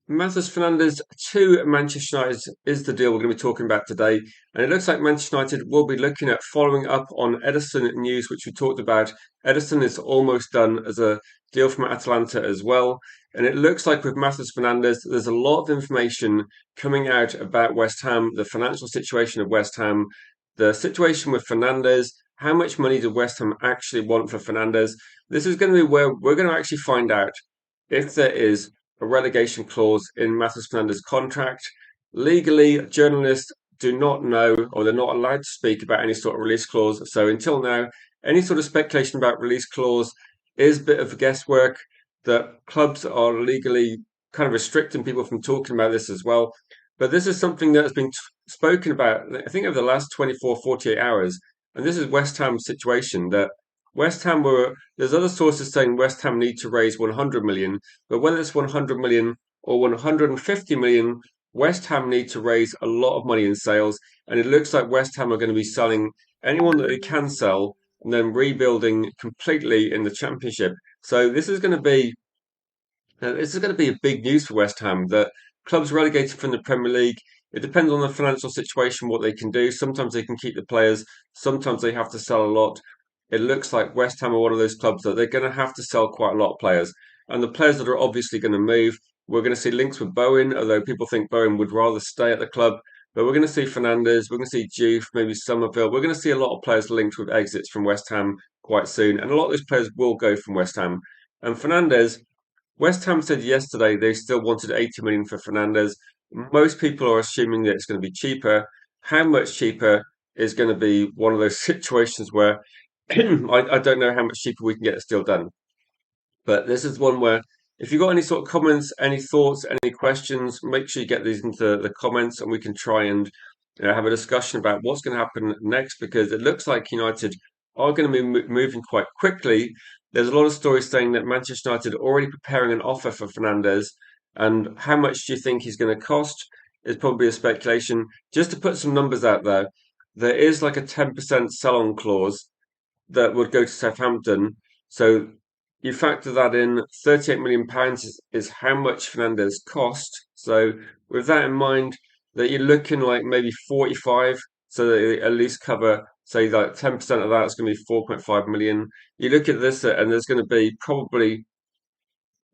Mateus Fernandes to Manchester United is the deal we're going to be talking about today. And it looks like Manchester United will be looking at following up on Ederson news, which we talked about. Ederson is almost done as a deal from Atalanta as well. And it looks like with Mateus Fernandes, there's a lot of information coming out about West Ham, the financial situation of West Ham, the situation with Fernandes, how much money do West Ham actually want for Fernandes. This is going to be where we're going to actually find out if there is a relegation clause in Mateus Fernandes' contract. Legally, journalists do not know or they're not allowed to speak about any sort of release clause. So until now, any sort of speculation about release clause is a bit of guesswork. That clubs are legally kind of restricting people from talking about this as well. But this is something that has been spoken about, I think, over the last 24, 48 hours. And this is West Ham's situation that West Ham were, there's other sources saying West Ham need to raise 100 million, but whether it's 100 million or 150 million, West Ham need to raise a lot of money in sales. And it looks like West Ham are going to be selling anyone that they can sell and then rebuilding completely in the Championship. So this is going to be a big news for West Ham that clubs relegated from the Premier League. It depends on the financial situation, what they can do. Sometimes they can keep the players, sometimes they have to sell a lot. It looks like West Ham are one of those clubs that they're going to have to sell quite a lot of players. And the players that are obviously going to move, we're going to see links with Bowen, although people think Bowen would rather stay at the club. But we're going to see Fernandes, we're going to see Juve, maybe Somerville. We're going to see a lot of players linked with exits from West Ham quite soon. And a lot of those players will go from West Ham. And Fernandes, West Ham said yesterday they still wanted 80 million for Fernandes. Most people are assuming that it's going to be cheaper. How much cheaper is going to be one of those situations where I don't know how much cheaper we can get this deal done. But this is one where if you've got any sort of comments, any thoughts, any questions, make sure you get these into the comments and we can try and have a discussion about what's going to happen next because it looks like United are going to be moving quite quickly. There's a lot of stories saying that Manchester United are already preparing an offer for Fernandes, and how much do you think he's going to cost is probably a speculation. Just to put some numbers out there, there is like a 10% sell-on clause that would go to Southampton. So you factor that in, £38 million is how much Fernandes cost. So with that in mind, that you're looking like maybe 45, so that they at least cover, say like 10% of that is going to be 4.5 million. You look at this and there's going to be probably,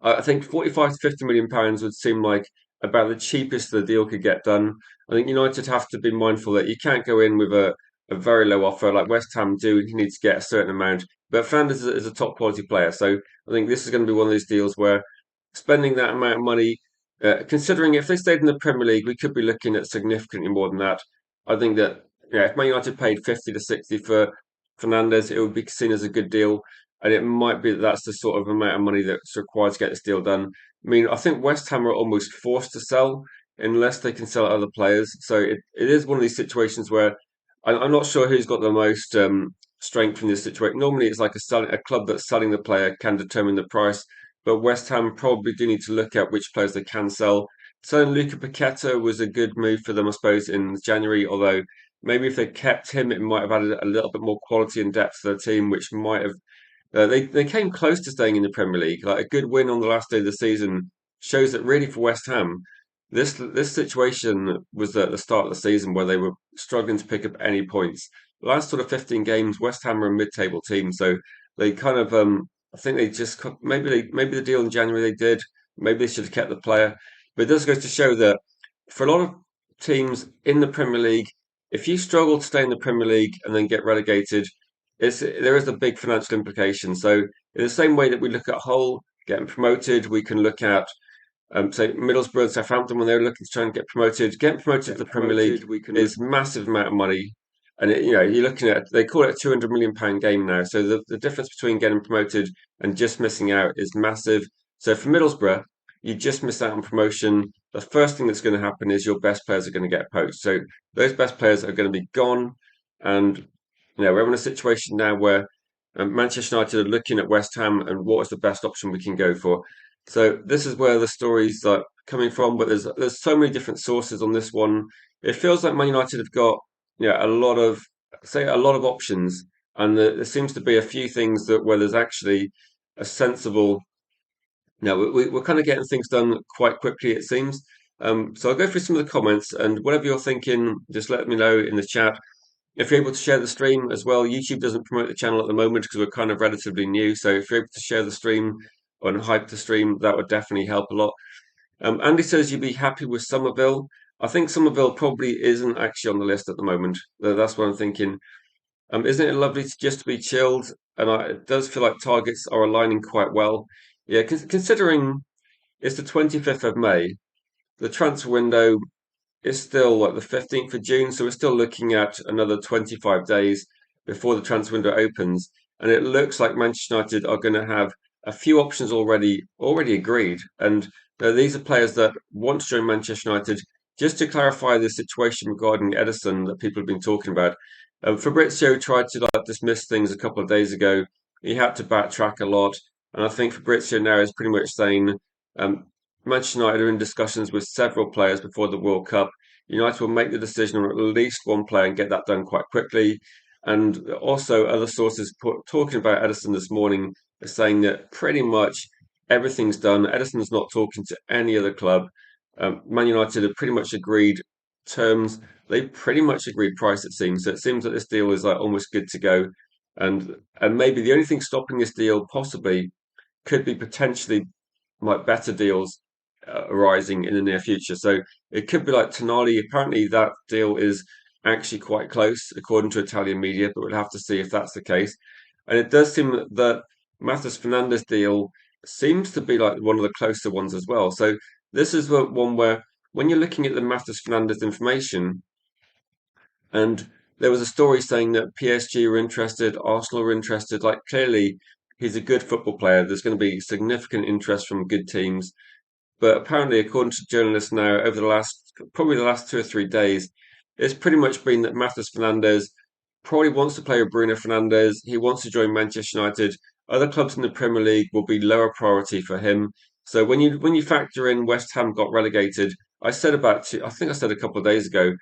I think 45 to 50 million pounds would seem like about the cheapest the deal could get done. I think United have to be mindful that you can't go in with a very low offer like West Ham do. You need to get a certain amount. But Fernandes is a top quality player. So I think this is going to be one of these deals where spending that amount of money, considering if they stayed in the Premier League, we could be looking at significantly more than that. I think that if Man United paid 50 to 60 for Fernandes, it would be seen as a good deal. And it might be that that's the sort of amount of money that's required to get this deal done. I mean, I think West Ham are almost forced to sell unless they can sell other players. So it is one of these situations where I'm not sure who's got the most strength in this situation. Normally, it's like a club that's selling the player can determine the price, but West Ham probably do need to look at which players they can sell. Selling Luca Paqueta was a good move for them, I suppose, in January. Although maybe if they kept him, it might have added a little bit more quality and depth to the team, which might have they came close to staying in the Premier League. Like a good win on the last day of the season shows that really for West Ham, this situation was at the start of the season where they were struggling to pick up any points. The last sort of 15 games, West Ham were a mid-table team, so they kind of I think they just maybe the deal in January they did. Maybe they should have kept the player, but it does go to show that for a lot of teams in the Premier League, if you struggle to stay in the Premier League and then get relegated, there is a big financial implication. So in the same way that we look at Hull getting promoted, we can look at say Middlesbrough and Southampton when they were looking to try and get promoted. Getting promoted to the Premier League is massive amount of money, and you're looking at they call it a £200 million game now. So the difference between getting promoted and just missing out is massive. So for Middlesbrough, you just miss out on promotion. The first thing that's going to happen is your best players are going to get poached. So those best players are going to be gone, and we're in a situation now where Manchester United are looking at West Ham and what is the best option we can go for. So this is where the story's like coming from, but there's so many different sources on this one. It feels like Man United have got a lot of options, and there seems to be a few things that where there's actually a sensible No, we're kind of getting things done quite quickly, it seems. So I'll go through some of the comments, and whatever you're thinking, just let me know in the chat. If you're able to share the stream as well, YouTube doesn't promote the channel at the moment because we're kind of relatively new. So if you're able to share the stream and hype the stream, that would definitely help a lot. Andy says you'd be happy with Somerville. I think Somerville probably isn't actually on the list at the moment. That's what I'm thinking. Isn't it lovely to just to be chilled? And it does feel like targets are aligning quite well. Yeah, considering it's the 25th of May, the transfer window is still like the 15th of June, so we're still looking at another 25 days before the transfer window opens. And it looks like Manchester United are going to have a few options already agreed. And these are players that want to join Manchester United. Just to clarify the situation regarding Ederson that people have been talking about, Fabrizio tried to like dismiss things a couple of days ago. He had to backtrack a lot, and I think Fabrizio now is pretty much saying um, Manchester United are in discussions with several players before the World Cup. United will make the decision on at least one player and get that done quite quickly. And also, other sources talking about Ederson this morning are saying that pretty much everything's done. Ederson's not talking to any other club. Man United have pretty much agreed terms. They pretty much agreed price, it seems. So it seems that this deal is like almost good to go. And maybe the only thing stopping this deal possibly could be potentially like better deals arising in the near future. So it could be like Tonali. Apparently, that deal is actually quite close, according to Italian media, but we'll have to see if that's the case. And it does seem that Mateus Fernandes deal seems to be like one of the closer ones as well. So this is one where when you're looking at the Mateus Fernandes information, and there was a story saying that PSG were interested, Arsenal were interested. Like clearly, he's a good football player. There's going to be significant interest from good teams. But apparently, according to journalists now, over probably the last 2 or 3 days, it's pretty much been that Matheus Fernandes probably wants to play with Bruno Fernandes. He wants to join Manchester United. Other clubs in the Premier League will be lower priority for him. So when you factor in West Ham got relegated, I think I said a couple of days ago,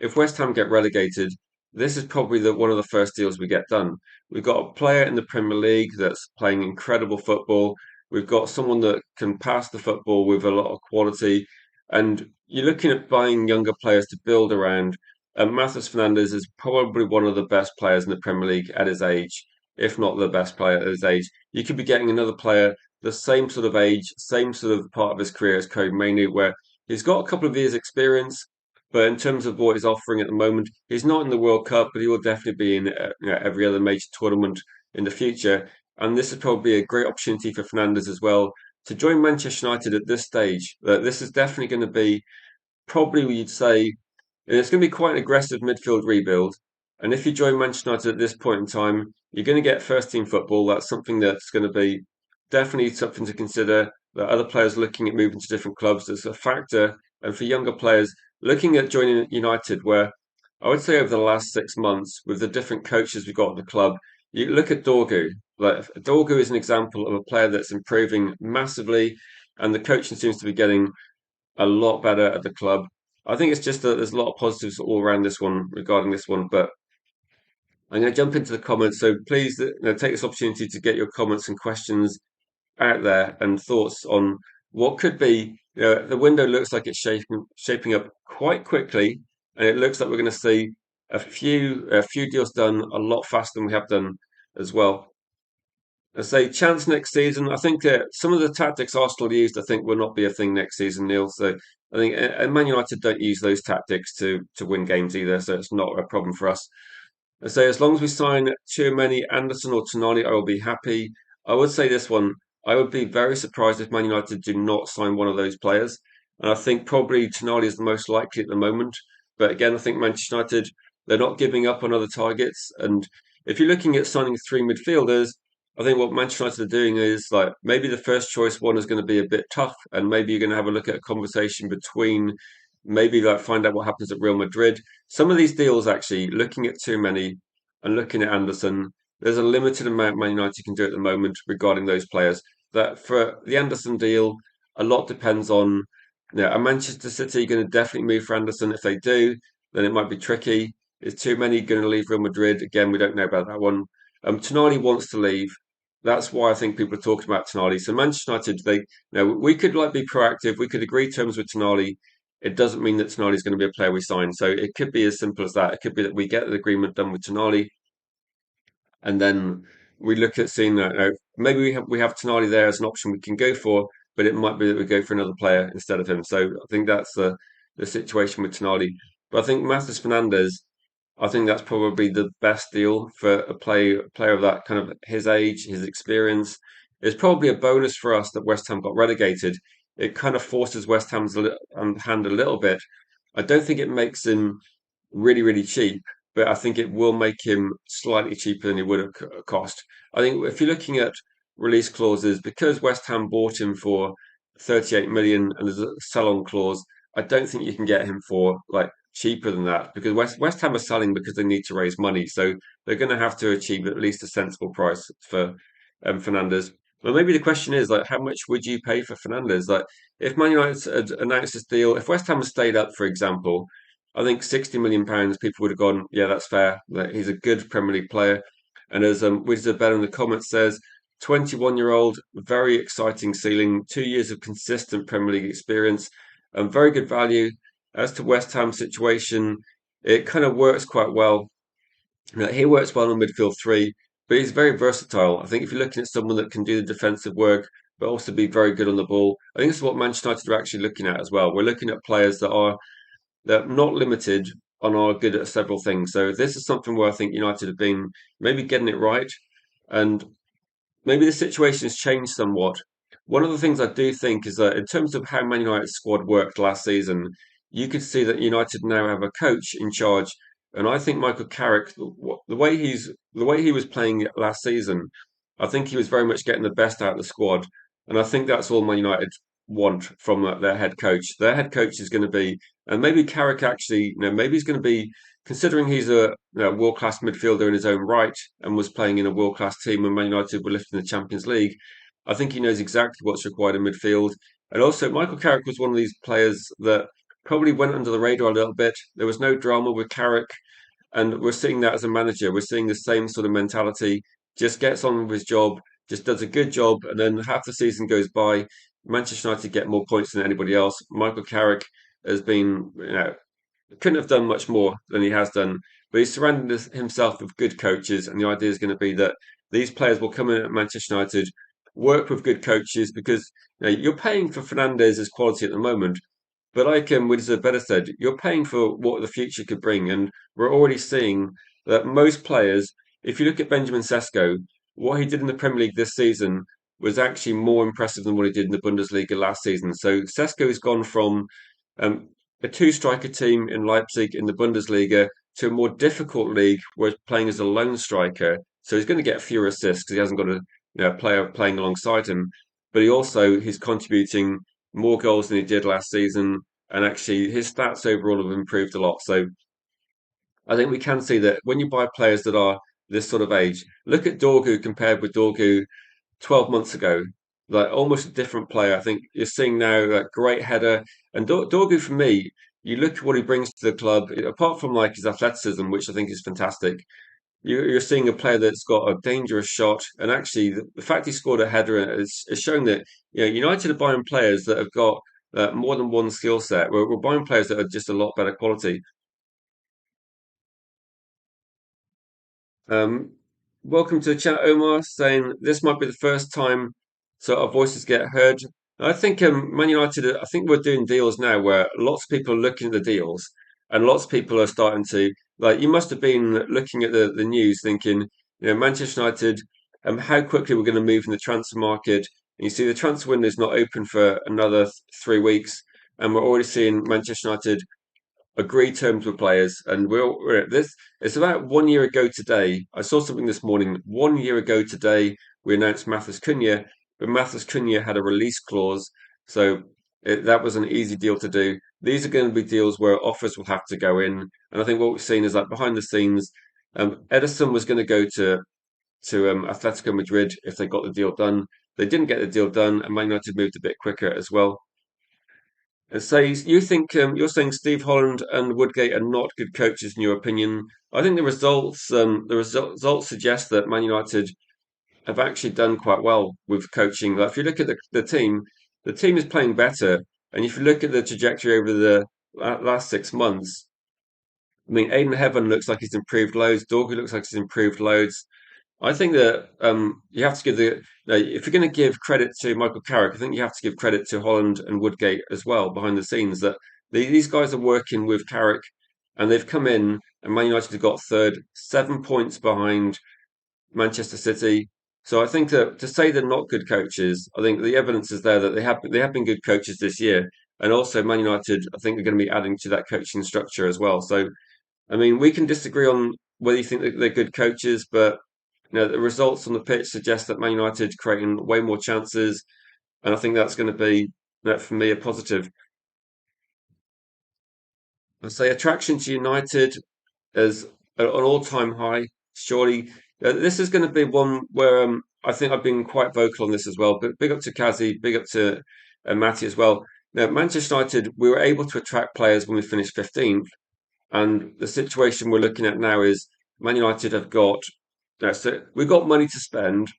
if West Ham get relegated, this is probably one of the first deals we get done. We've got a player in the Premier League that's playing incredible football. We've got someone that can pass the football with a lot of quality. And you're looking at buying younger players to build around. And Matheus Fernandes is probably one of the best players in the Premier League at his age, if not the best player at his age. You could be getting another player the same sort of age, same sort of part of his career as Kobe Mainoo, where he's got a couple of years' experience, but in terms of what he's offering at the moment, he's not in the World Cup, but he will definitely be in every other major tournament in the future. And this is probably a great opportunity for Fernandes as well to join Manchester United at this stage. This is definitely going to be probably you'd say it's going to be quite an aggressive midfield rebuild. And if you join Manchester United at this point in time, you're going to get first team football. That's something that's going to be definitely something to consider. That other players looking at moving to different clubs is a factor. And for younger players looking at joining United, where I would say over the last 6 months, with the different coaches we've got at the club, you look at Dorgu. Like Dorgu is an example of a player that's improving massively, and the coaching seems to be getting a lot better at the club. I think it's just that there's a lot of positives all around this one regarding this one, but I'm going to jump into the comments. So please, take this opportunity to get your comments and questions out there and thoughts on what could be. The window looks like it's shaping up quite quickly, and it looks like we're going to see a few deals done a lot faster than we have done as well. I say chance next season. I think some of the tactics Arsenal used, I think, will not be a thing next season, Neil. So I think Man United don't use those tactics to win games either. So it's not a problem for us. I say as long as we sign too many Anderson or Tonali, I will be happy. I would say this one. I would be very surprised if Man United do not sign one of those players. And I think probably Tonali is the most likely at the moment. But again, I think Manchester United, they're not giving up on other targets. And if you're looking at signing three midfielders, I think what Manchester United are doing is like maybe the first choice one is going to be a bit tough, and maybe you're going to have a look at a conversation between maybe like find out what happens at Real Madrid. Some of these deals actually looking at too many and looking at Anderson, there's a limited amount Man United can do at the moment regarding those players. That for the Anderson deal, a lot depends on. Are Manchester City going to definitely move for Anderson? If they do, then it might be tricky. Is too many going to leave Real Madrid? Again, we don't know about that one. Tonali wants to leave. that's why I think people are talking about Tonali. So Manchester United, we could like be proactive. We could agree terms with Tonali. It doesn't mean that Tonali is going to be a player we sign. So it could be as simple as that. It could be that we get the agreement done with Tonali, and then we look at seeing that maybe we have Tonali there as an option we can go for, but it might be that we go for another player instead of him. So I think that's the situation with Tonali. But I think Mateus Fernandes, I think that's probably the best deal for player of that kind of his age, his experience. It's probably a bonus for us that West Ham got relegated. It kind of forces West Ham's hand a little bit. I don't think it makes him really, really cheap, but I think it will make him slightly cheaper than he would have cost. I think if you're looking at release clauses, because West Ham bought him for 38 million and there's a sell-on clause, I don't think you can get him for like cheaper than that because West Ham are selling because they need to raise money, so they're going to have to achieve at least a sensible price for Fernandez. Well, maybe the question is like, how much would you pay for Fernandez? Like, if Man United had announced this deal, if West Ham had stayed up, for example, I think £60 million, people would have gone, yeah, that's fair. Like, he's a good Premier League player. And as Wizard Ben in the comments says, 21-year-old, very exciting ceiling, 2 years of consistent Premier League experience, and very good value. As to West Ham's situation, it kind of works quite well. He works well on midfield three, but he's very versatile. I think if you're looking at someone that can do the defensive work, but also be very good on the ball, I think this is what Manchester United are actually looking at as well. We're looking at players that are they're not limited and are good at several things. So this is something where I think United have been maybe getting it right, and maybe the situation has changed somewhat. One of the things I do think is that in terms of how Man United's squad worked last season, you could see that United now have a coach in charge, and I think Michael Carrick, the way he was playing last season, I think he was very much getting the best out of the squad, and I think that's all Man United want from their head coach. Their head coach is going to be, and maybe Carrick actually, maybe he's going to be considering he's a world class midfielder in his own right and was playing in a world class team when Man United were lifting the Champions League. I think he knows exactly what's required in midfield. And also, Michael Carrick was one of these players that probably went under the radar a little bit. There was no drama with Carrick, and we're seeing that as a manager. We're seeing the same sort of mentality. Just gets on with his job, just does a good job, and then half the season goes by. Manchester United get more points than anybody else. Michael Carrick has been, couldn't have done much more than he has done. But he's surrounded himself with good coaches, and the idea is going to be that these players will come in at Manchester United, work with good coaches because you're paying for Fernandez's quality at the moment. But like Widsor better said, you're paying for what the future could bring, and we're already seeing that most players. If you look at Benjamin Sesko, what he did in the Premier League this season was actually more impressive than what he did in the Bundesliga last season. So Sesko has gone from um, a two-striker team in Leipzig in the Bundesliga to a more difficult league where he's playing as a lone striker. So he's going to get fewer assists because he hasn't got a player playing alongside him. But he's contributing more goals than he did last season, and actually his stats overall have improved a lot. So I think we can see that when you buy players that are this sort of age, look at Dorgu compared with Dorgu 12 months ago, like almost a different player. I think you're seeing now that great header. And Dorgu, for me, you look at what he brings to the club, apart from like his athleticism, which I think is fantastic. You're seeing a player that's got a dangerous shot, and actually, the fact he scored a header is showing that United are buying players that have got more than one skill set. We're buying players that are just a lot better quality. Um, Welcome to the chat, Omar, saying this might be the first time so our voices get heard. I think Man United, I think we're doing deals now where lots of people are looking at the deals and lots of people are starting to, like, you must have been looking at the news thinking, Manchester United, how quickly we're going to move in the transfer market. And you see the transfer window is not open for another 3 weeks, and we're already seeing Manchester United agree terms with players, and we're this. It's about 1 year ago today. I saw something this morning. 1 year ago today, we announced Matheus Cunha, but Matheus Cunha had a release clause, so that was an easy deal to do. These are going to be deals where offers will have to go in, and I think what we've seen is that behind the scenes, Ederson was going to go to Atletico Madrid if they got the deal done. They didn't get the deal done, and Man United moved a bit quicker as well. It says you think you're saying Steve Holland and Woodgate are not good coaches in your opinion. I think the results suggest that Man United have actually done quite well with coaching. Like if you look at the team is playing better. And if you look at the trajectory over the last 6 months, I mean, Aiden Heaven looks like he's improved loads. Dorky looks like he's improved loads. I think that you have to give if you're going to give credit to Michael Carrick, I think you have to give credit to Holland and Woodgate as well behind the scenes. That these guys are working with Carrick, and they've come in, and Man United have got third, 7 points behind Manchester City. So I think that to say they're not good coaches, I think the evidence is there that they have been good coaches this year, and also Man United, I think, are going to be adding to that coaching structure as well. So I mean, we can disagree on whether you think that they're good coaches, but the results on the pitch suggest that Man United creating way more chances, and I think that's going to be for me a positive. I'd say attraction to United is an all-time high. Surely, this is going to be one where I think I've been quite vocal on this as well. But big up to Kazi, big up to Matty as well. Now, Manchester United, we were able to attract players when we finished 15th. And the situation we're looking at now is Man United have got so we've got money to spend.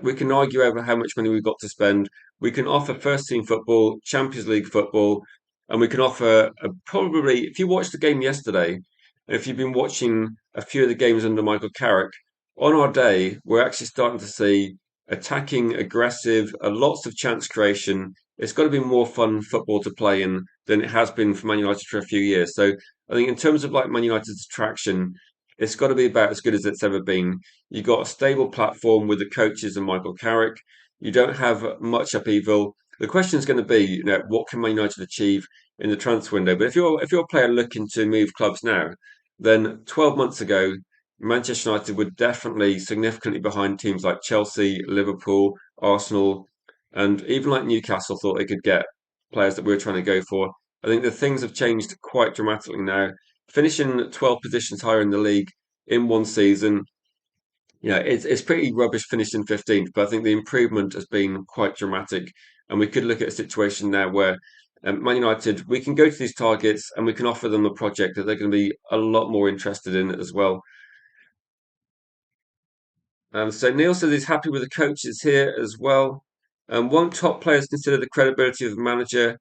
We can argue over how much money we've got to spend. We can offer first team football, Champions League football, and we can offer probably. If you watched the game yesterday, and if you've been watching a few of the games under Michael Carrick, on our day we're actually starting to see attacking, aggressive, lots of chance creation. It's got to be more fun football to play in than it has been for Man United for a few years. So I think in terms of like Man United's attraction, it's got to be about as good as it's ever been. You've got a stable platform with the coaches and Michael Carrick. You don't have much upheaval. The question is going to be, what can Man United achieve in the transfer window? But if you're a player looking to move clubs now, then 12 months ago, Manchester United were definitely significantly behind teams like Chelsea, Liverpool, Arsenal, and even like Newcastle thought they could get players that we were trying to go for. I think the things have changed quite dramatically now. Finishing 12 positions higher in the league in one season, it's pretty rubbish finishing 15th, but I think the improvement has been quite dramatic. And we could look at a situation now where Man United, we can go to these targets and we can offer them a project that they're going to be a lot more interested in as well. So Neil says he's happy with the coaches here as well. Won't top players consider the credibility of the manager?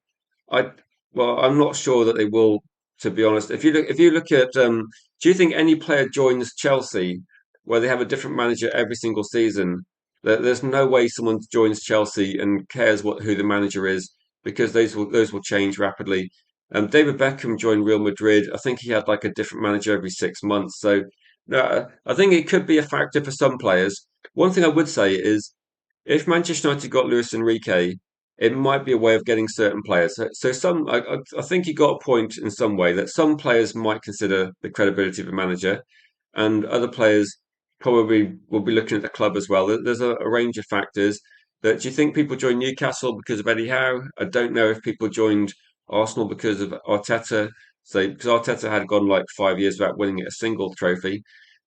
I well, I'm not sure that they will, to be honest. If you look at, do you think any player joins Chelsea where they have a different manager every single season? There's no way someone joins Chelsea and cares who the manager is because those will change rapidly. David Beckham joined Real Madrid. I think he had like a different manager every 6 months. So no, I think it could be a factor for some players. One thing I would say is if Manchester United got Luis Enrique, it might be a way of getting certain players. So I think he got a point in some way that some players might consider the credibility of a manager, and other players probably will be looking at the club as well. There's a range of factors. That do you think people joined Newcastle because of Eddie Howe? I don't know if people joined Arsenal because of Arteta. So because Arteta had gone like 5 years without winning a single trophy.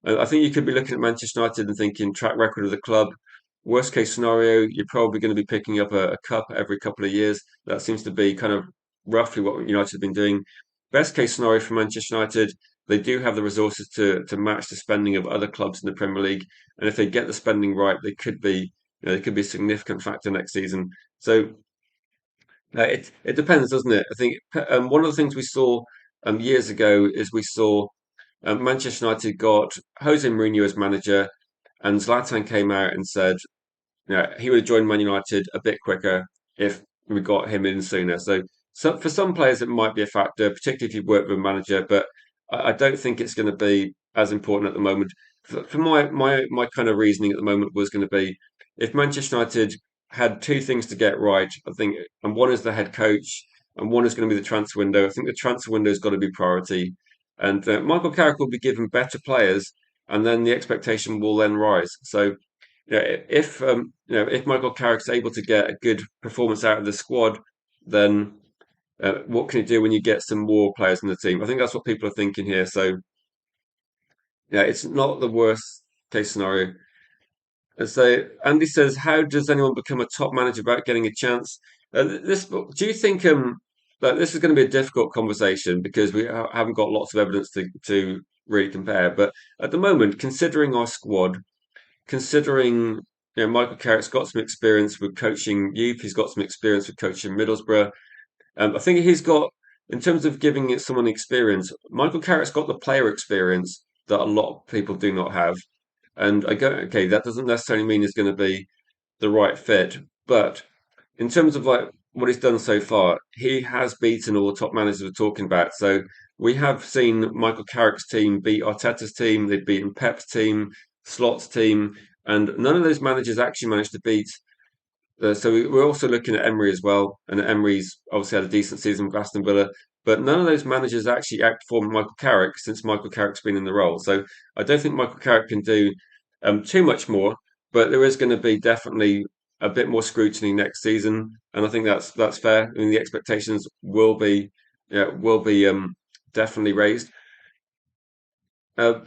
I think you could be looking at Manchester United and thinking track record of the club. Worst case scenario, you're probably going to be picking up a cup every couple of years. That seems to be kind of roughly what United have been doing. Best case scenario for Manchester United, they do have the resources to match the spending of other clubs in the Premier League, and if they get the spending right, they could be a significant factor next season. So it depends, doesn't it? I think one of the things we saw years ago is we saw Manchester United got Jose Mourinho as manager, and Zlatan came out and said he would have joined Man United a bit quicker if we got him in sooner. So for some players, it might be a factor, particularly if you've worked with a manager, but I don't think it's going to be as important at the moment. For my kind of reasoning at the moment was going to be if Manchester United had two things to get right, I think, and one is the head coach, and one is going to be the transfer window. I think the transfer window has got to be priority, and Michael Carrick will be given better players, and then the expectation will then rise. So if Michael Carrick's able to get a good performance out of the squad, then what can he do when you get some more players in the team? I think that's what people are thinking here. So yeah, it's not the worst case scenario. And so Andy says, how does anyone become a top manager without getting a chance? This do you think that this is going to be a difficult conversation because we haven't got lots of evidence to really compare. But at the moment, considering our squad, considering Michael Carrick's got some experience with coaching youth. He's got some experience with coaching Middlesbrough. I think he's got, in terms of giving it someone experience, Michael Carrick's got the player experience that a lot of people do not have. And I go, okay, that doesn't necessarily mean he's going to be the right fit, but in terms of like what he's done so far, he has beaten all the top managers we're talking about. So we have seen Michael Carrick's team beat Arteta's team, they've beaten Pep's team, Slot's team, and none of those managers actually managed to beat. So we're also looking at Emery as well, and Emery's obviously had a decent season with Aston Villa, but none of those managers actually outperformed Michael Carrick since Michael Carrick's been in the role. So I don't think Michael Carrick can do too much more, but there is going to be definitely a bit more scrutiny next season, and I think that's fair. I mean, the expectations will be definitely raised. Uh,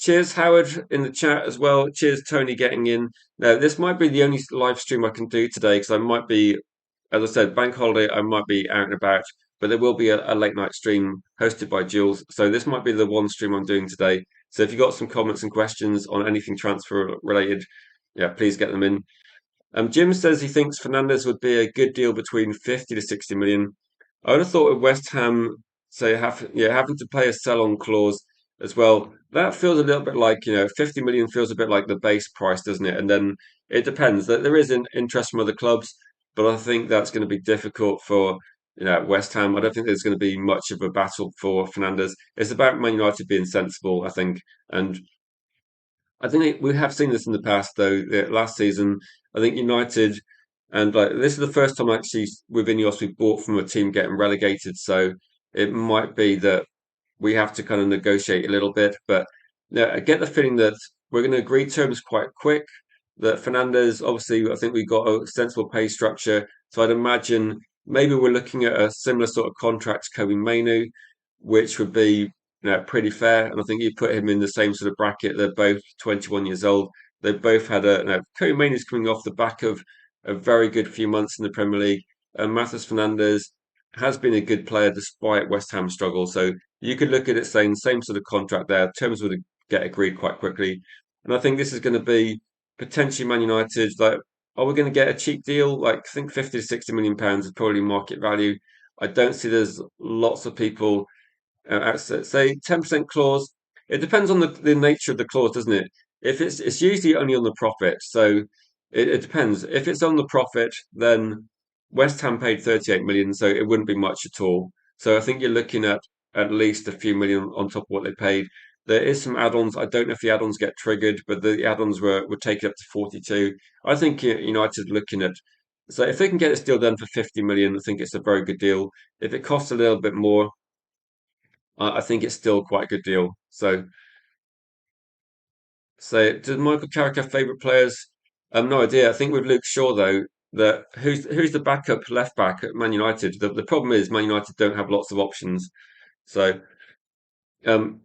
Cheers, Howard, in the chat as well. Cheers, Tony, getting in. Now, this might be the only live stream I can do today because I might be, as I said, bank holiday, I might be out and about, but there will be a late night stream hosted by Jules. So this might be the one stream I'm doing today. So if you've got some comments and questions on anything transfer related, yeah, please get them in. Jim says he thinks Fernandez would be a good deal between 50 to 60 million. I would have thought of West Ham, say, having to pay a sell-on clause as well. That feels a little bit like, 50 million feels a bit like the base price, doesn't it? And then it depends. That there is an interest from other clubs, but I think that's going to be difficult for, West Ham. I don't think there's going to be much of a battle for Fernandez. It's about Man United being sensible, I think, and I think we have seen this in the past, though. Last season, I think United, and like this is the first time actually with Ineos we bought from a team getting relegated. So it might be that we have to kind of negotiate a little bit. But I get the feeling that we're going to agree terms quite quick. That Fernandez, obviously, I think we got a sensible pay structure. So I'd imagine maybe we're looking at a similar sort of contract to Kobe Mainu, which would be pretty fair. And I think you put him in the same sort of bracket. They're both 21 years old. They both had Kobe Mainoo's coming off the back of a very good few months in the Premier League. And Mateus Fernandes has been a good player despite West Ham's struggle. So you could look at it saying same sort of contract there. Terms would get agreed quite quickly. And I think this is going to be potentially Man United. Like, are we going to get a cheap deal? Like, I think 50 to 60 million pounds is probably market value. I don't see there's lots of people say 10% clause. It depends on the nature of the clause, doesn't it? If it's usually only on the profit, so it depends. If it's on the profit, then West Ham paid 38 million, so it wouldn't be much at all. So I think you're looking at least a few million on top of what they paid. There is some add-ons. I don't know if the add-ons get triggered, but the add-ons were taken up to 42. I think United looking at, so if they can get this deal done for 50 million, I think it's a very good deal. If it costs a little bit more, I think it's still quite a good deal. So does Michael Carrick have favourite players? No idea. I think with Luke Shaw though, that who's the backup left back at Man United? The problem is Man United don't have lots of options. So um,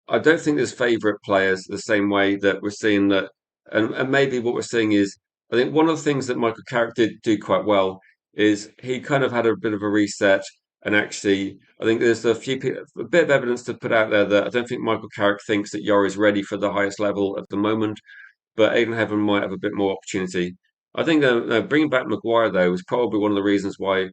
I don't think there's favourite players the same way that we're seeing that, and maybe what we're seeing is I think one of the things that Michael Carrick did do quite well is he kind of had a bit of a reset, and actually I think there's a bit of evidence to put out there that I don't think Michael Carrick thinks that Yor is ready for the highest level at the moment, but Aidan Heaven might have a bit more opportunity. I think bringing back Maguire though was probably one of the reasons why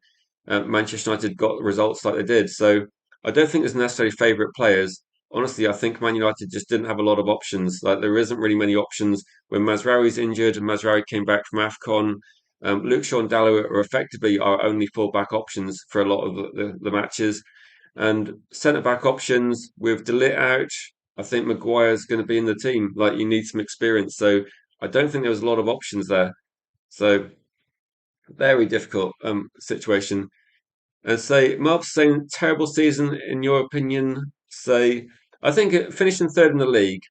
Manchester United got the results like they did. So I don't think there's necessarily favourite players. Honestly, I think Man United just didn't have a lot of options. Like there isn't really many options when Mazraoui's injured and Mazraoui came back from AFCON. Luke Shaw and Dalot are effectively our only full-back options for a lot of the matches. And centre-back options with De Ligt out, I think Maguire's going to be in the team. Like you need some experience. So I don't think there was a lot of options there. So very difficult situation. And say, Mark's saying terrible season in your opinion. Say, I think finishing third in the league,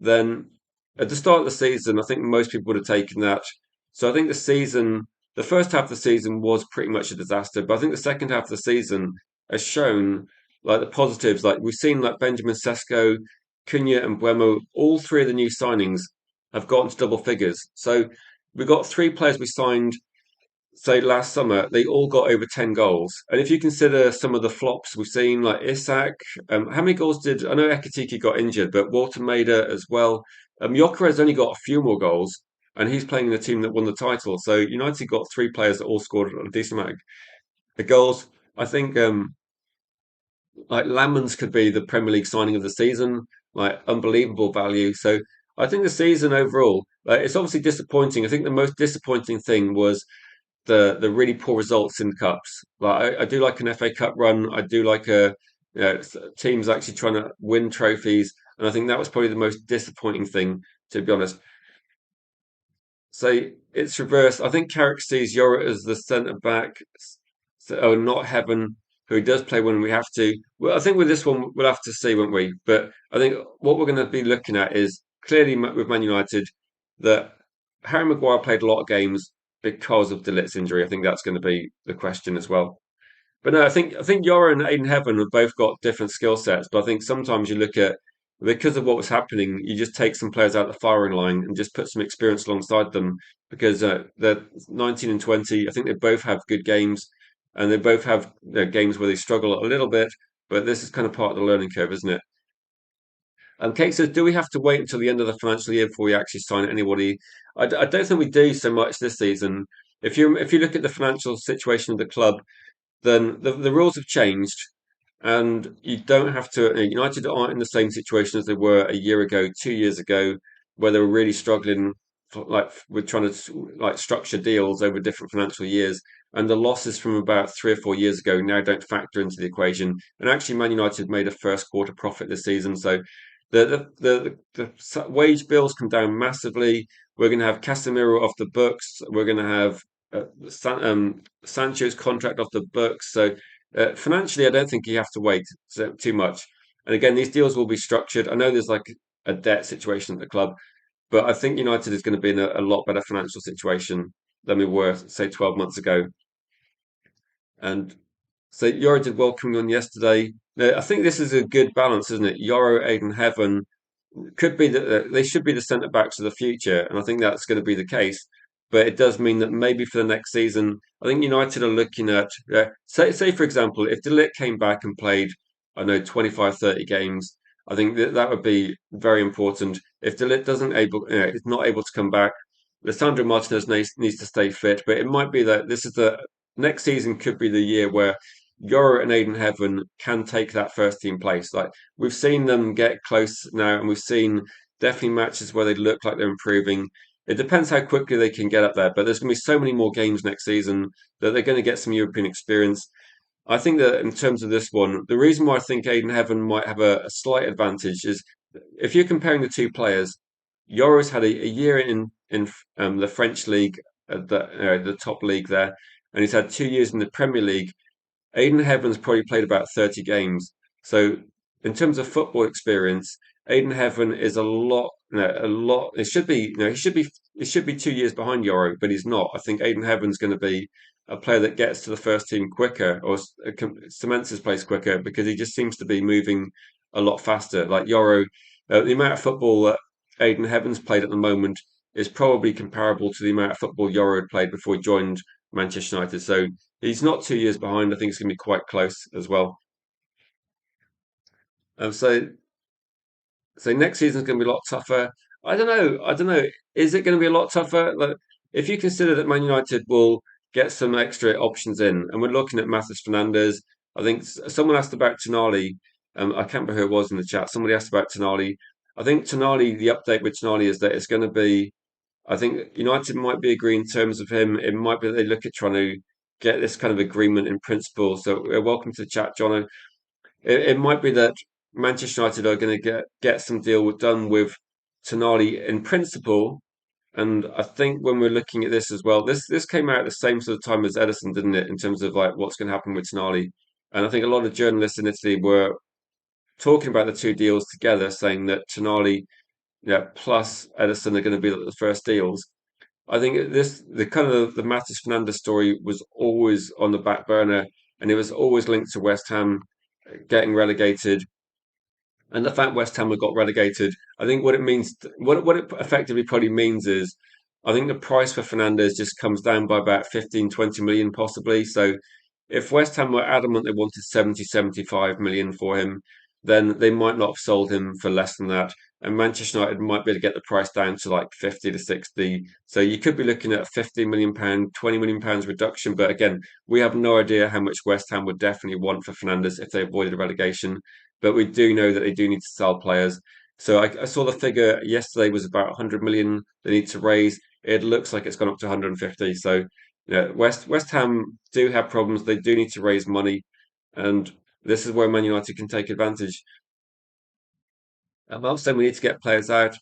then at the start of the season, I think most people would have taken that. So I think the first half of the season was pretty much a disaster. But I think the second half of the season has shown like the positives. Like we've seen like Benjamin Sesko, Cunha, and Buemo, all three of the new signings have gotten to double figures. So we got three players we signed say last summer, they all got over 10 goals. And if you consider some of the flops we've seen, like Isak, how many goals did I know Ekitike got injured, but Walter Maida as well. Gyökeres only got a few more goals. and he's playing in the team that won the title. So United got three players that all scored a decent amount of goals. I think like Lamans could be the Premier League signing of the season, like unbelievable value. So I think the season overall, it's obviously disappointing. I think the most disappointing thing was the really poor results in cups. Like I do like an FA Cup run. I do like teams actually trying to win trophies, and I think that was probably the most disappointing thing, to be honest. So it's reversed. I think Carrick sees Yoro as the centre back, not Heaven, who does play when we have to. Well, I think with this one we'll have to see, won't we? But I think what we're going to be looking at is clearly with Man United that Harry Maguire played a lot of games because of De Ligt's injury. I think that's going to be the question as well. But no, I think Yora and Aiden Heaven have both got different skill sets. But I think sometimes you look at because of what was happening, you just take some players out of the firing line and just put some experience alongside them because they're 19 and 20. I think they both have good games, and they both have games where they struggle a little bit. But this is kind of part of the learning curve, isn't it? Kate says, do we have to wait until the end of the financial year before we actually sign anybody? I don't think we do so much this season. If you look at the financial situation of the club, then the rules have changed, and you don't have to. United aren't in the same situation as they were a year ago, 2 years ago, where they were really struggling, like with trying to like structure deals over different financial years. And the losses from about 3 or 4 years ago now don't factor into the equation. And actually, Man United made a first quarter profit this season, so the wage bills come down massively. We're going to have Casemiro off the books. We're going to have Sancho's contract off the books. So financially, I don't think you have to wait too much. And again, these deals will be structured. I know there's like a debt situation at the club, but I think United is going to be in a lot better financial situation than we were, say, 12 months ago. And so Yoro did well coming on yesterday. I think this is a good balance, isn't it? Yoro, Aiden Heaven could be that they should be the centre backs of the future, and I think that's going to be the case. But it does mean that maybe for the next season, I think United are looking at say for example, if De Ligt came back and played, I don't know, 25, 30 games, I think that would be very important. If De Ligt doesn't able, is not able to come back, Lissandro Martinez needs to stay fit. But it might be that this is the next season could be the year where Yoro and Aiden Heaven can take that first team place. Like we've seen them get close now, and we've seen definitely matches where they look like they're improving. It depends how quickly they can get up there, but there's going to be so many more games next season that they're going to get some European experience. I think that in terms of this one, the reason why I think Aiden Heaven might have a slight advantage is if you're comparing the two players, Yoro's had a year in the French league, the top league there, and he's had 2 years in the Premier League. Aiden Heaven's probably played about 30 games. So in terms of football experience, Aiden Heaven is a lot. It should be, he should be 2 years behind Yoro, but he's not. I think Aiden Heaven's going to be a player that gets to the first team quicker or cements his place quicker because he just seems to be moving a lot faster. Like Yoro, the amount of football that Aiden Heaven's played at the moment is probably comparable to the amount of football Yoro had played before he joined Manchester United. So he's not 2 years behind. I think it's going to be quite close as well. So next season's going to be a lot tougher. I don't know. I don't know. Is it going to be a lot tougher? Like, if you consider that Man United will get some extra options in, and we're looking at Mateus Fernandes. I think someone asked about Tonali. I can't remember who it was in the chat. Somebody asked about Tonali. I think Tonali. The update with Tonali is that it's going to be. I think United might be agreeing terms of him. It might be that they look at trying to get this kind of agreement in principle. So welcome to the chat, John. It might be that Manchester United are going to get some deal done with Tonali in principle. And I think when we're looking at this as well, this came out at the same sort of time as Ederson, didn't it? In terms of like what's going to happen with Tonali. And I think a lot of journalists in Italy were talking about the two deals together, saying that Tonali, plus Ederson are going to be the first deals. I think the kind of the Matis Fernandes story was always on the back burner, and it was always linked to West Ham getting relegated. And the fact West Ham have got relegated, I think what it means, what it effectively probably means is, I think the price for Fernandez just comes down by about 15, 20 million possibly. So if West Ham were adamant they wanted 70, 75 million for him, then they might not have sold him for less than that. and Manchester United might be able to get the price down to like 50 to 60. So you could be looking at a £50 million, £20 million reduction. But again, we have no idea how much West Ham would definitely want for Fernandes if they avoided relegation. But we do know that they do need to sell players. So I saw the figure yesterday was about 100 million they need to raise. It looks like it's gone up to 150. So yeah, West Ham do have problems. They do need to raise money, and this is where Man United can take advantage. I'm not saying we need to get players out.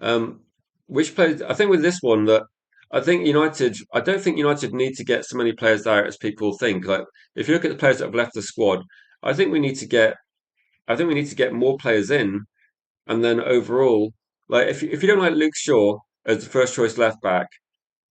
Um, which players? I think with this one that I think United. I don't think United need to get so many players out as people think. Like if you look at the players that have left the squad, I think we need to get. I think we need to get more players in, and then overall, like if you don't like Luke Shaw as the first choice left back,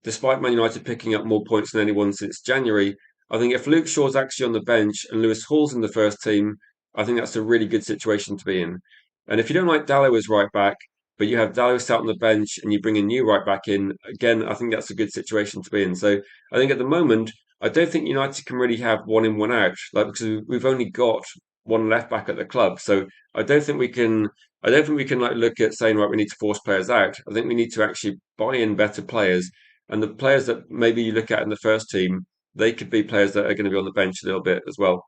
despite Man United picking up more points than anyone since January, I think if Luke Shaw's actually on the bench and Lewis Hall's in the first team, I think that's a really good situation to be in. And if you don't like Dallo as right back, but you have Dallo sat on the bench and you bring a new right back in, again, I think that's a good situation to be in. So I think at the moment, I don't think United can really have one in, one out, like because we've only got one left back at the club. So I don't think we can. I don't think we can like look at saying right, we need to force players out. I think we need to actually buy in better players and the players that maybe you look at in the first team, they could be players that are going to be on the bench a little bit as well.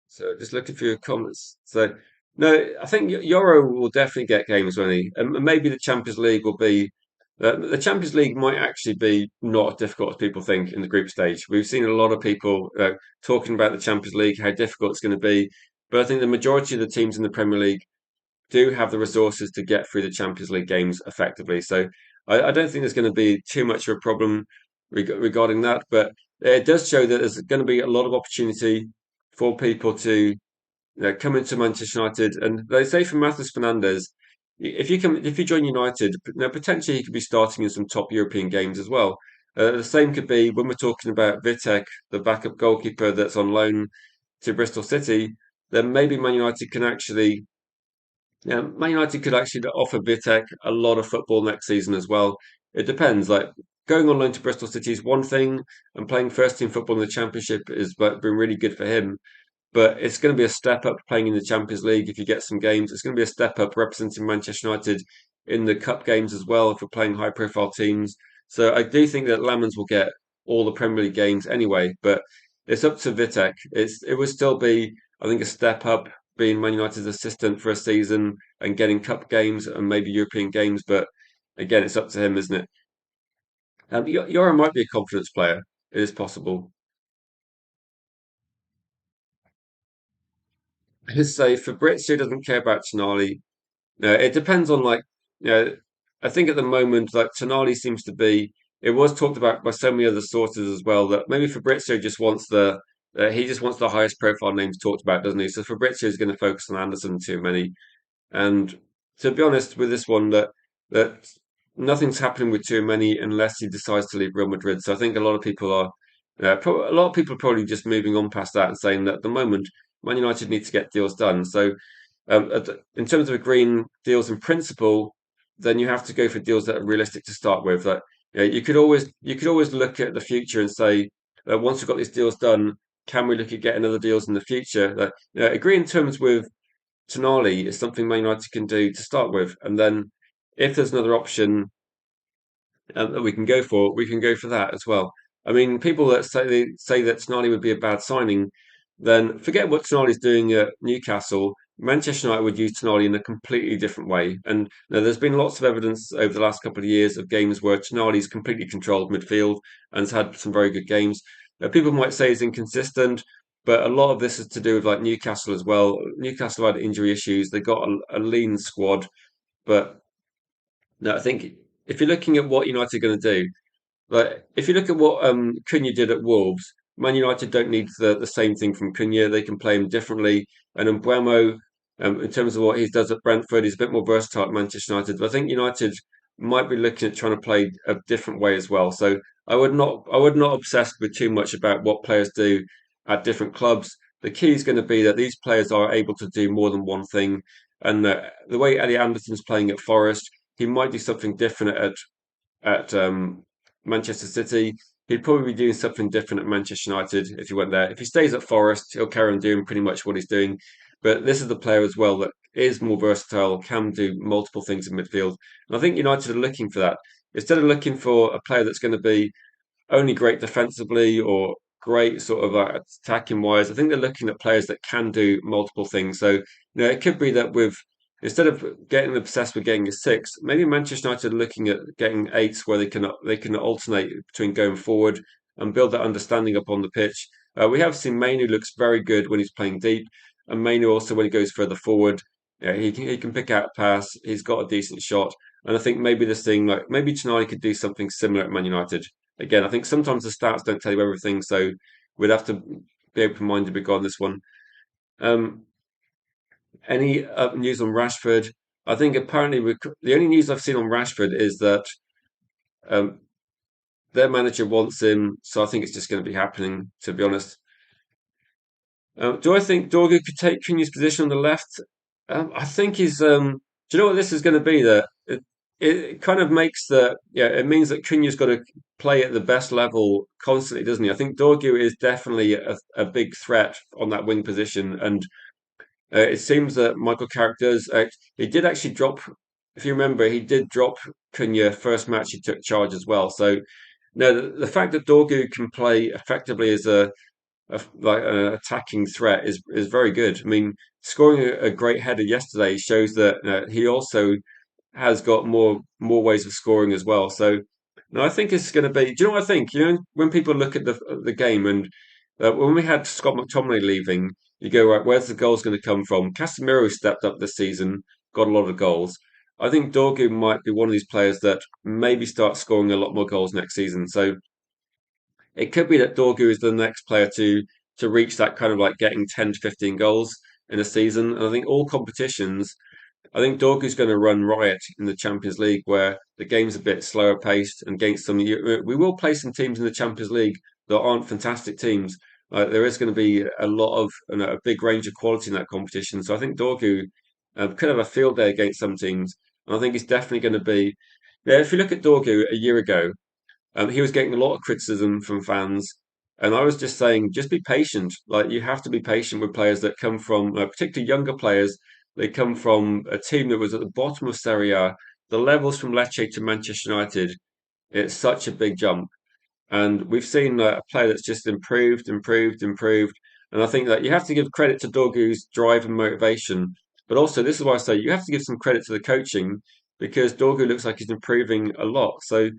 So just looking through your comments. So no, I think Euro will definitely get games when he, and maybe the Champions League will be. The Champions League might actually be not as difficult as people think in the group stage. We've seen a lot of people talking about the Champions League, how difficult it's going to be, but I think the majority of the teams in the Premier League do have the resources to get through the Champions League games effectively. So I don't think there's going to be too much of a problem regarding that. But it does show that there's going to be a lot of opportunity for people to come into Manchester United. And they say for Mateus Fernandes, if you join United, potentially he could be starting in some top European games as well. The same could be when we're talking about Vitek, the backup goalkeeper that's on loan to Bristol City. Then maybe Man United can actually yeah, Man United could actually offer Vitek a lot of football next season as well. It depends. Like going on loan to Bristol City is one thing, and playing first team football in the Championship has been really good for him. But it's going to be a step up playing in the Champions League if you get some games. It's going to be a step up representing Manchester United in the cup games as well if we're playing high profile teams. So I do think that Lamans will get all the Premier League games anyway, but it's up to Vitek. It would still be, I think, a step up being Man United's assistant for a season and getting cup games and maybe European games. But again, it's up to him, isn't it? Yora might be a confidence player. It is possible. His say Fabrizio doesn't care about Tonali. No, it depends on like you know. I think at the moment, like Tonali seems to be. It was talked about by so many other sources as well that maybe Fabrizio just wants the. He just wants the highest profile names talked about, doesn't he? So Fabrizio is going to focus on Anderson too many. And to be honest with this one, that nothing's happening with too many unless he decides to leave Real Madrid. So I think a lot of people are, a lot of people are probably just moving on past that and saying that at the moment Man United need to get deals done. So in terms of agreeing deals in principle, then you have to go for deals that are realistic to start with. That you could always look at the future and say, once we've got these deals done, can we look at getting other deals in the future? That agreeing terms with Tonali is something Man United can do to start with, and then if there's another option that we can go for, we can go for that as well. I mean, people that say that Tonali would be a bad signing, then forget what Tonali's doing at Newcastle. Manchester United would use Tonali in a completely different way. And there's been lots of evidence over the last couple of years of games where Tonali's completely controlled midfield and has had some very good games. People might say he's inconsistent, but a lot of this is to do with like Newcastle as well. Newcastle had injury issues. They got a lean squad, but no, I think if you're looking at what United are going to do, like if you look at what Cunha did at Wolves, Man United don't need the same thing from Cunha. They can play him differently. And Mbeumo, in terms of what he does at Brentford, he's a bit more versatile at Manchester United. But I think United might be looking at trying to play a different way as well. So I would not obsess with too much about what players do at different clubs. The key is going to be that these players are able to do more than one thing. And the way Eddie Anderson's playing at Forest, he might do something different at Manchester City. he'd probably be doing something different at Manchester United if he went there. If he stays at Forest, he'll carry on doing pretty much what he's doing. But this is the player as well that is more versatile, can do multiple things in midfield. And I think United are looking for that. Instead of looking for a player that's going to be only great defensively or great sort of attacking wise. I think they're looking at players that can do multiple things. So, it could be that with instead of getting obsessed with getting a six, maybe Manchester United are looking at getting eights where they can alternate between going forward and build that understanding up on the pitch. We have seen Mainu looks very good when he's playing deep, and Mainu also when he goes further forward. Yeah, he can pick out a pass. He's got a decent shot, and I think maybe this thing like maybe Tonali could do something similar at Man United. Again, I think sometimes the stats don't tell you everything, so we'd have to be open-minded regarding this one. Um, any news on Rashford? I think apparently the only news I've seen on Rashford is that um, their manager wants him, so I think it's just going to be happening. To be honest, do I think Dorgu could take Cunha's position on the left? I think he's. Do you know what this is going to be? That it kind of makes the yeah. It means that Cunha's got to play at the best level constantly, doesn't he? I think Dorgu is definitely a big threat on that wing position, and it seems that Michael Carrick does. He did actually drop. If you remember, he did drop Cunha first match he took charge as well. So no, the fact that Dorgu can play effectively as like an attacking threat is very good. I mean, scoring a great header yesterday shows that he also has got more ways of scoring as well. So no, I think it's going to be. Do you know what I think? When people look at the game and when we had Scott McTominay leaving, you go right. Where's the goals going to come from? Casemiro stepped up this season, got a lot of goals. I think Dorgu might be one of these players that maybe start scoring a lot more goals next season. So it could be that Dorgu is the next player to reach that kind of like getting 10 to 15 goals in a season. And I think all competitions, I think Dorgu's going to run riot in the Champions League where the game's a bit slower paced and against some. We will play some teams in the Champions League that aren't fantastic teams. There is going to be a lot of a big range of quality in that competition. So I think Dorgu could have a field day against some teams. And I think he's definitely going to be. Yeah, if you look at Dorgu a year ago, he was getting a lot of criticism from fans, and I was just saying, just be patient. Like you have to be patient with players that come from, particularly younger players. They come from a team that was at the bottom of Serie A. The levels from Lecce to Manchester United, it's such a big jump, and we've seen a player that's just improved, improved, improved. And I think that you have to give credit to Dorgu's drive and motivation, but also this is why I say you have to give some credit to the coaching because Dorgu looks like he's improving a lot. So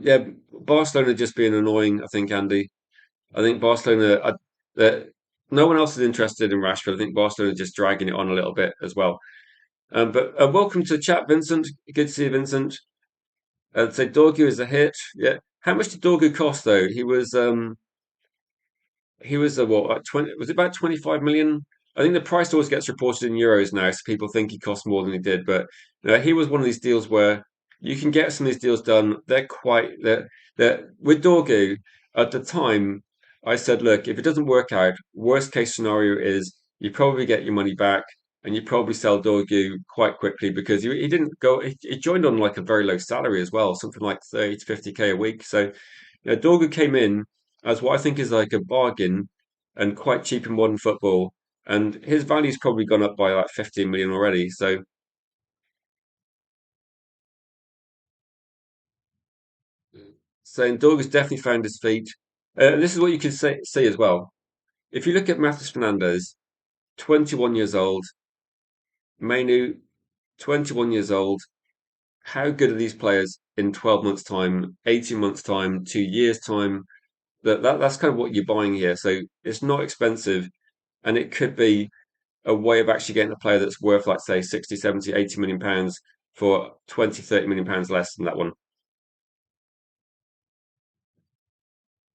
yeah, Barcelona just being annoying. I think Andy. I think Barcelona. No one else is interested in Rashford. I think Barcelona are just dragging it on a little bit as well. But welcome to the chat, Vincent. Good to see you, Vincent. So Dorgu is a hit. Yeah. How much did Dorgu cost though? He was a what? Like 20? Was it about 25 million? I think the price always gets reported in euros now, so people think he cost more than he did. But he was one of these deals where you can get some of these deals done. They're with Dorgu at the time. I said, look, if it doesn't work out, worst case scenario is you probably get your money back and you probably sell Dorgu quite quickly because he didn't go. He joined on like a very low salary as well, something like 30 to 50K a week. So Dorgu came in as what I think is like a bargain and quite cheap in modern football. And his value's probably gone up by like 15 million already. So Dorgu's definitely found his feet. This is what you can see as well. If you look at Mateus Fernandes, 21 years old, Mainu, 21 years old. How good are these players in 12 months' time, 18 months' time, 2 years' time? That's kind of what you're buying here. So it's not expensive and it could be a way of actually getting a player that's worth, like, say, 60, 70, 80 million pounds for 20, 30 million pounds less than that one.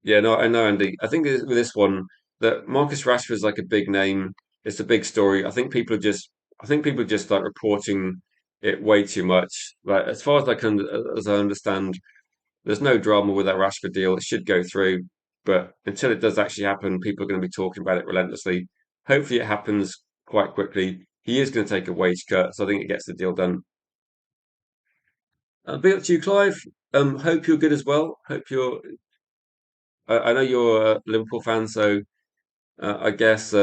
Yeah, no, I know, Andy. I think with this one, that Marcus Rashford's like a big name. It's a big story. I think people are just like reporting it way too much. Like, as far as as I understand, there's no drama with that Rashford deal. It should go through, but until it does actually happen, people are going to be talking about it relentlessly. Hopefully, it happens quite quickly. He is going to take a wage cut, so I think it gets the deal done. Big up to you, Clive. Hope you're good as well. Hope you're. I know you're a Liverpool fan, so I guess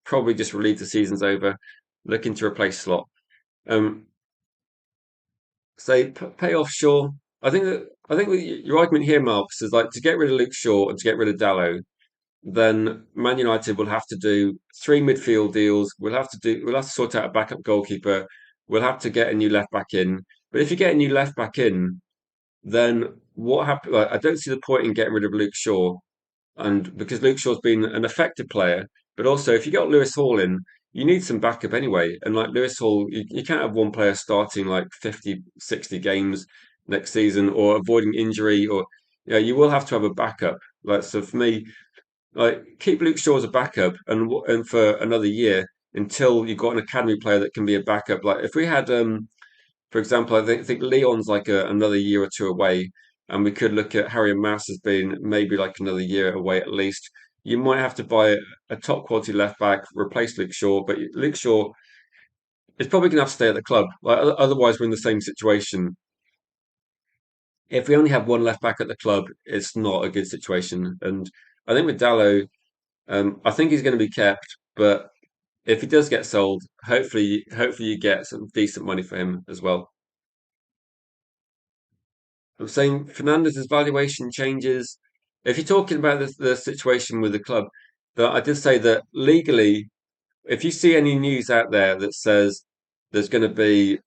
probably just relieved the season's over, looking to replace Slot. Um, say pay off Shaw. I think your argument here, Marcus, is like to get rid of Luke Shaw and to get rid of Dallo. Then Man United will have to do three midfield deals. We'll have to sort out a backup goalkeeper. We'll have to get a new left back in. But if you get a new left back in, then what happens? Like, I don't see the point in getting rid of Luke Shaw, and because Luke Shaw's been an effective player, but also if you got Lewis Hall in, you need some backup anyway. And like Lewis Hall, you can't have one player starting like 50, 60 games next season or avoiding injury, or you will have to have a backup. Like so for me, like keep Luke Shaw as a backup and for another year until you've got an academy player that can be a backup. Like if we had for example, I think Leon's like another year or two away, and we could look at Harry and Mass as being maybe like another year away at least. You might have to buy a top quality left back, replace Luke Shaw, but Luke Shaw is probably going to have to stay at the club. Like otherwise, we're in the same situation. If we only have one left back at the club, it's not a good situation. And I think with Dallo, I think he's going to be kept, but if he does get sold, hopefully you get some decent money for him as well. I'm saying Fernandez's valuation changes. If you're talking about the situation with the club, that I did say that legally, if you see any news out there that says there's going to be,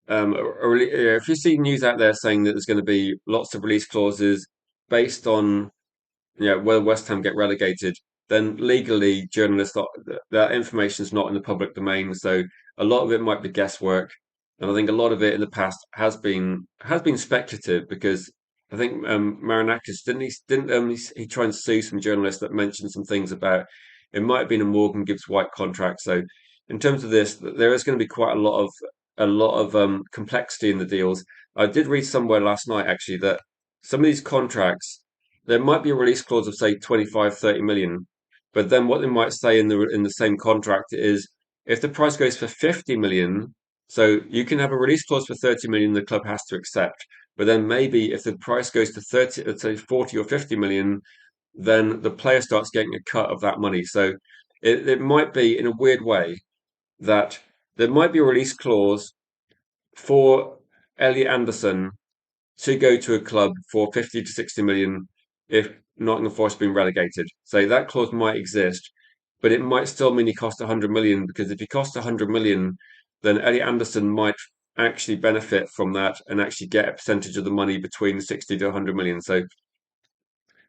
if you see news out there saying that there's going to be lots of release clauses based on whether West Ham get relegated, then legally journalists that information is not in the public domain. So a lot of it might be guesswork, and I think a lot of it in the past has been speculative because I think Marinakis didn't he try and sue some journalists that mentioned some things about it might have been a Morgan Gibbs White contract. So in terms of this, there is going to be quite a lot of complexity in the deals. I did read somewhere last night actually that some of these contracts there might be a release clause of say 25, 30 million, but then what they might say in the same contract is if the price goes for 50 million, so you can have a release clause for 30 million the club has to accept, but then maybe if the price goes to 30, let's say 40 or 50 million, then the player starts getting a cut of that money. So it might be in a weird way that there might be a release clause for Elliot Anderson to go to a club for 50 to 60 million if Nottingham Forest have been relegated. So that clause might exist, but it might still mean he cost 100 million because if he costs 100 million, then Eddie Anderson might actually benefit from that and actually get a percentage of the money between 60 to 100 million. So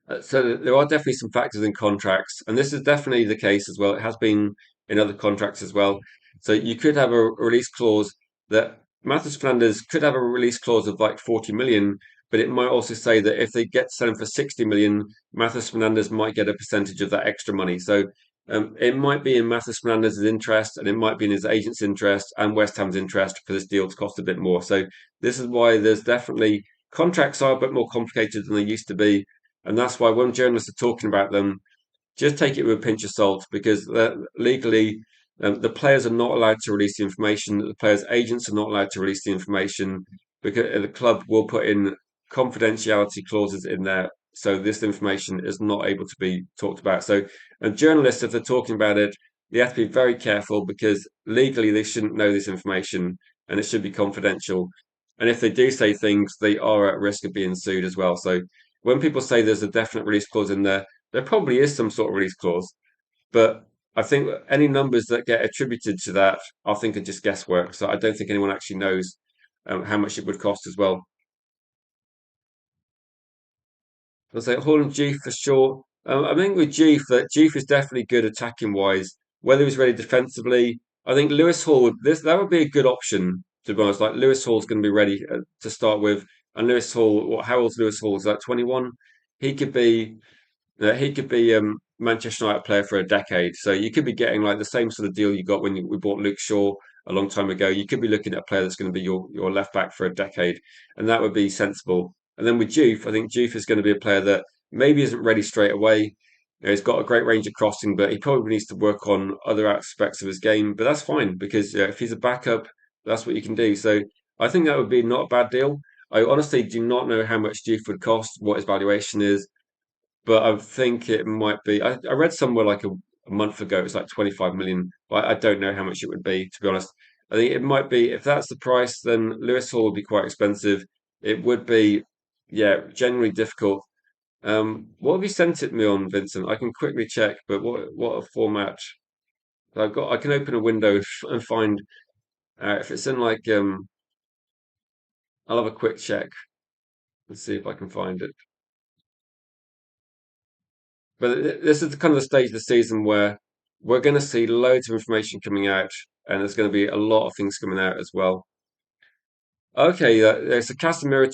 there are definitely some factors in contracts, and this is definitely the case as well. It has been in other contracts as well. So you could have a release clause that Mateus Fernandes could have a release clause of like 40 million, but it might also say that if they get selling for 60 million, Mateus Fernandes might get a percentage of that extra money. So it might be in Mateus Fernandes' interest, and it might be in his agent's interest and West Ham's interest for this deal to cost a bit more. So this is why there's definitely contracts are a bit more complicated than they used to be, and that's why when journalists are talking about them, just take it with a pinch of salt because legally, the players are not allowed to release the information. The players' agents are not allowed to release the information because the club will put in confidentiality clauses in there. So this information is not able to be talked about. So, journalists, if they're talking about it, they have to be very careful because legally they shouldn't know this information and it should be confidential. And if they do say things, they are at risk of being sued as well. So when people say there's a definite release clause in there probably is some sort of release clause, but I think any numbers that get attributed to that, I think are just guesswork. So I don't think anyone actually knows how much it would cost as well. I'll say Holland G for sure. I think with G that G is definitely good attacking wise. Whether he's ready defensively, I think Lewis Hall this that would be a good option to be honest. Like Lewis Hall's going to be ready to start with, and Lewis Hall, how old's Lewis Hall? Is that 21? He could be he could be Manchester United player for a decade. So you could be getting like the same sort of deal you got when we bought Luke Shaw a long time ago. You could be looking at a player that's going to be your left back for a decade, and that would be sensible. And then with Juve, I think Juve is going to be a player that maybe isn't ready straight away. He's got a great range of crossing, but he probably needs to work on other aspects of his game. But that's fine because if he's a backup, that's what you can do. So I think that would be not a bad deal. I honestly do not know how much Juve would cost, what his valuation is, but I think it might be. I read somewhere like a month ago it was like 25 million, but I don't know how much it would be, to be honest. I think it might be, if that's the price, then Lewis Hall would be quite expensive. It would be, yeah, generally difficult. What have you sent it me on, Vincent? I can quickly check, but what a format. I can open a window and find if it's in like I'll have a quick check and see if I can find it. But this is kind of the stage of the season where we're going to see loads of information coming out, and there's going to be a lot of things coming out as well. Okay, there's a Casemiro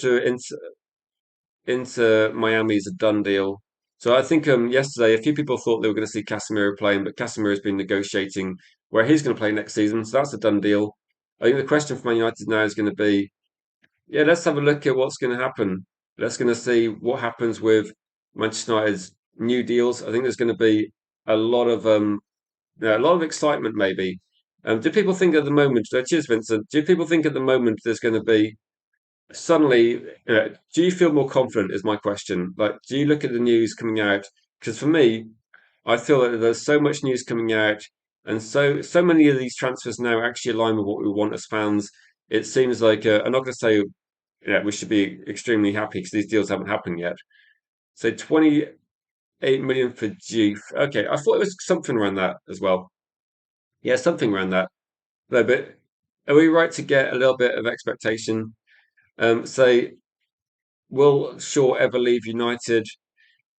into Miami is a done deal. So I think yesterday a few people thought they were going to see Casemiro playing, but Casemiro's been negotiating where he's going to play next season. So that's a done deal. I think the question for Man United now is going to be, yeah, let's have a look at what's going to happen. Let's going to see what happens with Manchester United's new deals. I think there's going to be a lot of yeah, a lot of excitement maybe. Do people think at the moment? Cheers, Vincent. Do people think at the moment there's going to be suddenly? Do you feel more confident? Is my question. Like, do you look at the news coming out? Because for me, I feel that there's so much news coming out, and so many of these transfers now actually align with what we want as fans. It seems like I'm not going to say yeah, we should be extremely happy because these deals haven't happened yet. So 28 million for Juve. Okay, I thought it was something around that as well. Yeah, something around that. No, but are we right to get a little bit of expectation? Say, will Shaw ever leave United?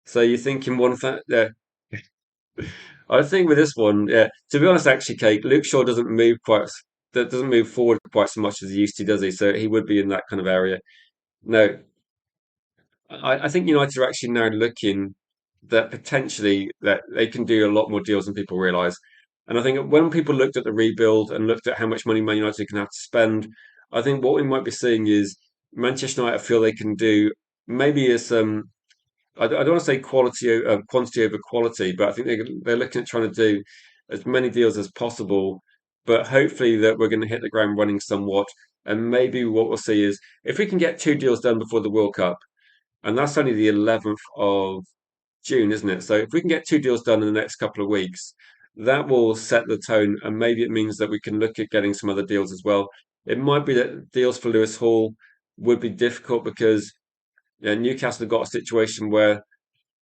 So you're thinking one thing? Yeah, I think with this one, yeah. To be honest, actually, Kate, Luke Shaw doesn't move that doesn't move forward quite so much as he used to, does he? So he would be in that kind of area. No, I think United are actually now looking that potentially that they can do a lot more deals than people realise. And I think when people looked at the rebuild and looked at how much money Man United can have to spend, I think what we might be seeing is Manchester United feel they can do maybe as I don't want to say quantity over quality, but I think they're looking at trying to do as many deals as possible. But hopefully that we're going to hit the ground running somewhat. And maybe what we'll see is if we can get two deals done before the World Cup, and that's only the 11th of June, isn't it? So if we can get two deals done in the next couple of weeks, that will set the tone, and maybe it means that we can look at getting some other deals as well. It might be that deals for Lewis Hall would be difficult because Newcastle have got a situation where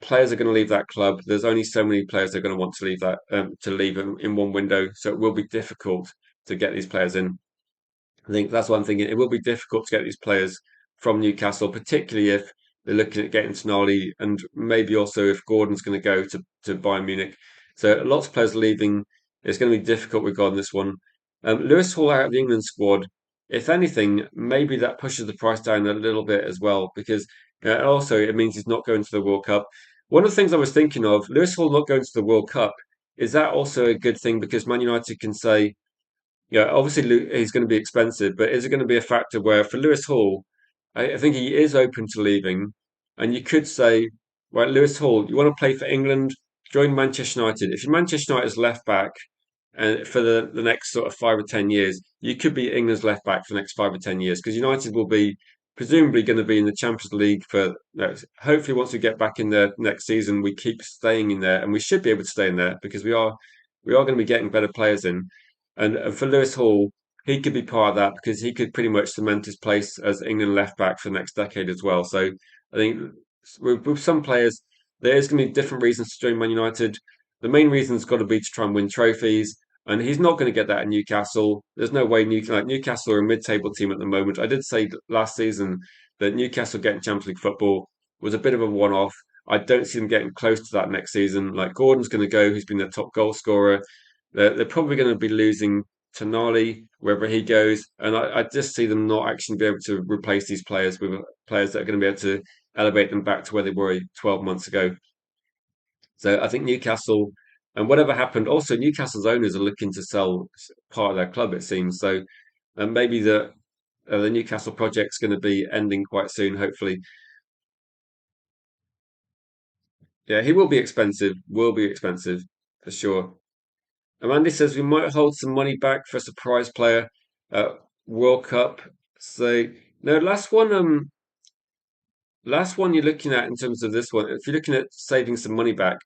players are going to leave that club. There's only so many players they're going to want to leave that to leave in one window, so it will be difficult to get these players in. I think that's what I'm thinking. It will be difficult to get these players from Newcastle, particularly if they're looking at getting Tonali and maybe also if Gordon's going to go to Bayern Munich. So lots of players leaving. It's going to be difficult regarding this one. Lewis Hall out of the England squad. If anything, maybe that pushes the price down a little bit as well because also it means he's not going to the World Cup. One of the things I was thinking of, Lewis Hall not going to the World Cup, is that also a good thing because Man United can say, yeah, obviously he's going to be expensive, but is it going to be a factor where for Lewis Hall, I think he is open to leaving, and you could say, right, Lewis Hall, you want to play for England, join Manchester United. If you're Manchester United's left back, and for the next sort of 5 or 10 years, you could be England's left back for the next 5 or 10 years because United will be presumably going to be in the Champions League for hopefully once we get back in there next season, we keep staying in there, and we should be able to stay in there because we are going to be getting better players in. And for Lewis Hall, he could be part of that because he could pretty much cement his place as England left back for the next decade as well. So I think with some players, there is going to be different reasons to join Man United. The main reason's got to be to try and win trophies, and he's not going to get that at Newcastle. There's no way Newcastle are a mid-table team at the moment. I did say last season that Newcastle getting Champions League football was a bit of a one-off. I don't see them getting close to that next season. Like Gordon's going to go, who's been their top goal scorer. They're probably going to be losing Tonali wherever he goes, and I just see them not actually be able to replace these players with players that are going to be able to elevate them back to where they were 12 months ago. So I think Newcastle, and whatever happened, also Newcastle's owners are looking to sell part of their club, it seems. So maybe the Newcastle project's going to be ending quite soon, hopefully. Yeah, he will be expensive for sure. Amanda says we might hold some money back for a surprise player at World Cup. So No, last one you're looking at in terms of this one, if you're looking at saving some money back,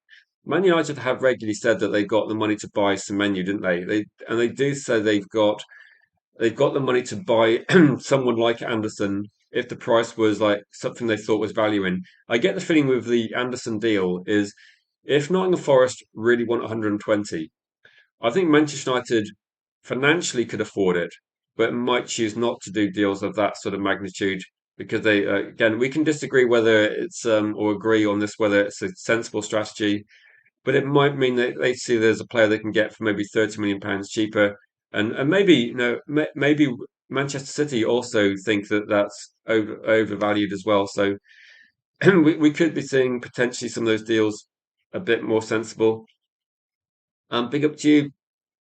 Man United have regularly said that they've got the money to buy Semenyo, didn't they? They do say they've got the money to buy someone like Anderson if the price was like something they thought was value in. I get the feeling with the Anderson deal is if Nottingham Forest really want 120, I think Manchester United financially could afford it, but might choose not to do deals of that sort of magnitude because they again we can disagree whether it's or agree on this whether it's a sensible strategy, but it might mean that they see there's a player they can get for maybe £30 million cheaper, and maybe maybe Manchester City also think that that's overvalued as well. So we could be seeing potentially some of those deals a bit more sensible. Big up to you,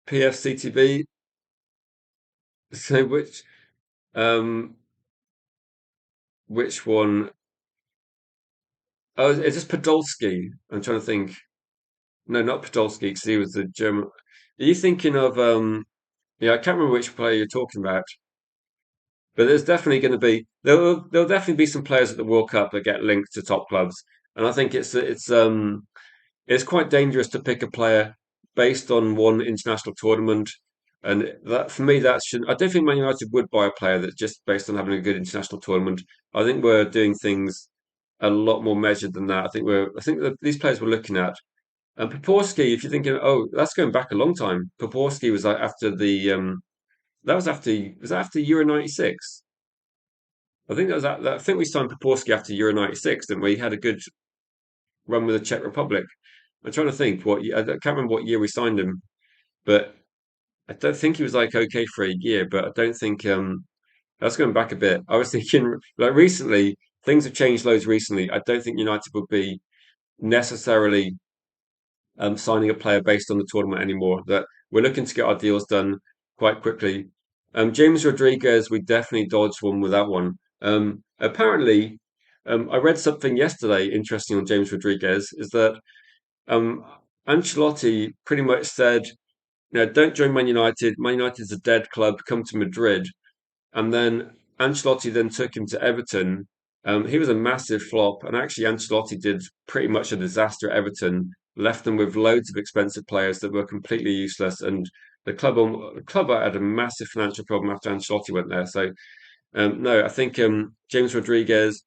PFCTV. So um which one? Oh, is this Podolski? I'm trying to think. No, not Podolski because he was the German. Are you thinking of Yeah, I can't remember which player you're talking about, but there's definitely going to be there'll definitely be some players at the World Cup that get linked to top clubs, and I think it's quite dangerous to pick a player based on one international tournament. And that for me, that should I don't think Man United would buy a player that's just based on having a good international tournament. I think we're doing things a lot more measured than that. I think that these players we're looking at. And Poporski, if you're thinking, oh, that's going back a long time. Poporski was like after the that was that after Euro '96. I think that was I think we signed Poporski after Euro '96, didn't we? He had a good run with the Czech Republic. I'm trying to think I can't remember what year we signed him, but I don't think he was like okay for a year. But I don't think that's going back a bit. I was thinking like recently things have changed loads recently. I don't think United would be necessarily signing a player based on the tournament anymore. That we're looking to get our deals done quite quickly. James Rodriguez, we definitely dodged one with that one. Apparently, I read something yesterday interesting on James Rodriguez is that um, Ancelotti pretty much said, don't join Man United. Man United's a dead club. Come to Madrid. And then Ancelotti then took him to Everton. He was a massive flop, and actually Ancelotti did pretty much a disaster at Everton. Left them with loads of expensive players that were completely useless, and the club had a massive financial problem after Ancelotti went there. So no, I think James Rodriguez.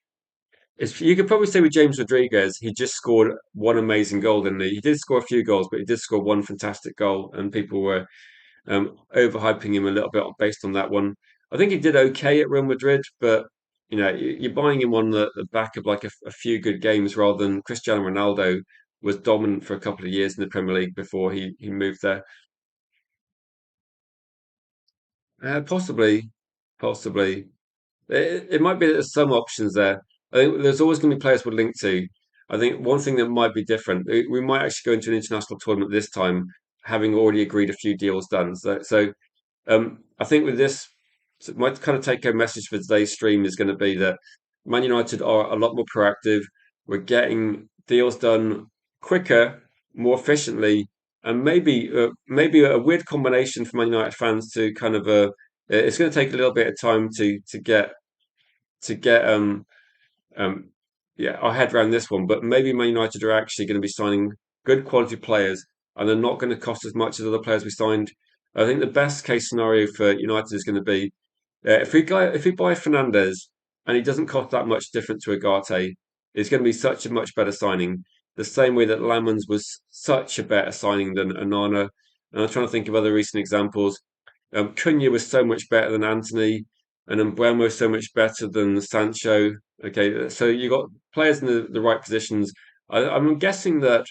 You could probably say with James Rodriguez, he just scored one amazing goal, didn't he? He did score a few goals, but he did score one fantastic goal, and people were overhyping him a little bit based on that one. I think he did okay at Real Madrid, but you're buying him on the back of like a few good games rather than Cristiano Ronaldo was dominant for a couple of years in the Premier League before he moved there. Possibly, possibly. It might be that there's some options there. I think there's always going to be players we're linked to. I think one thing that might be different, we might actually go into an international tournament this time, having already agreed a few deals done. So I think with this, so my kind of take home message for today's stream is going to be that Man United are a lot more proactive. We're getting deals done quicker, more efficiently, and maybe a weird combination for Man United fans to kind of it's going to take a little bit of time to get um yeah our head around this one. But maybe Man United are actually going to be signing good quality players, and they're not going to cost as much as other players we signed. I think the best case scenario for United is going to be if we buy Fernandes and he doesn't cost that much different to Agate, it's going to be such a much better signing. The same way that Lamans was such a better signing than Anana. And I'm trying to think of other recent examples. Cunha was so much better than Anthony, and Embuemo so much better than Sancho. Okay, so you got players in the right positions. I'm guessing that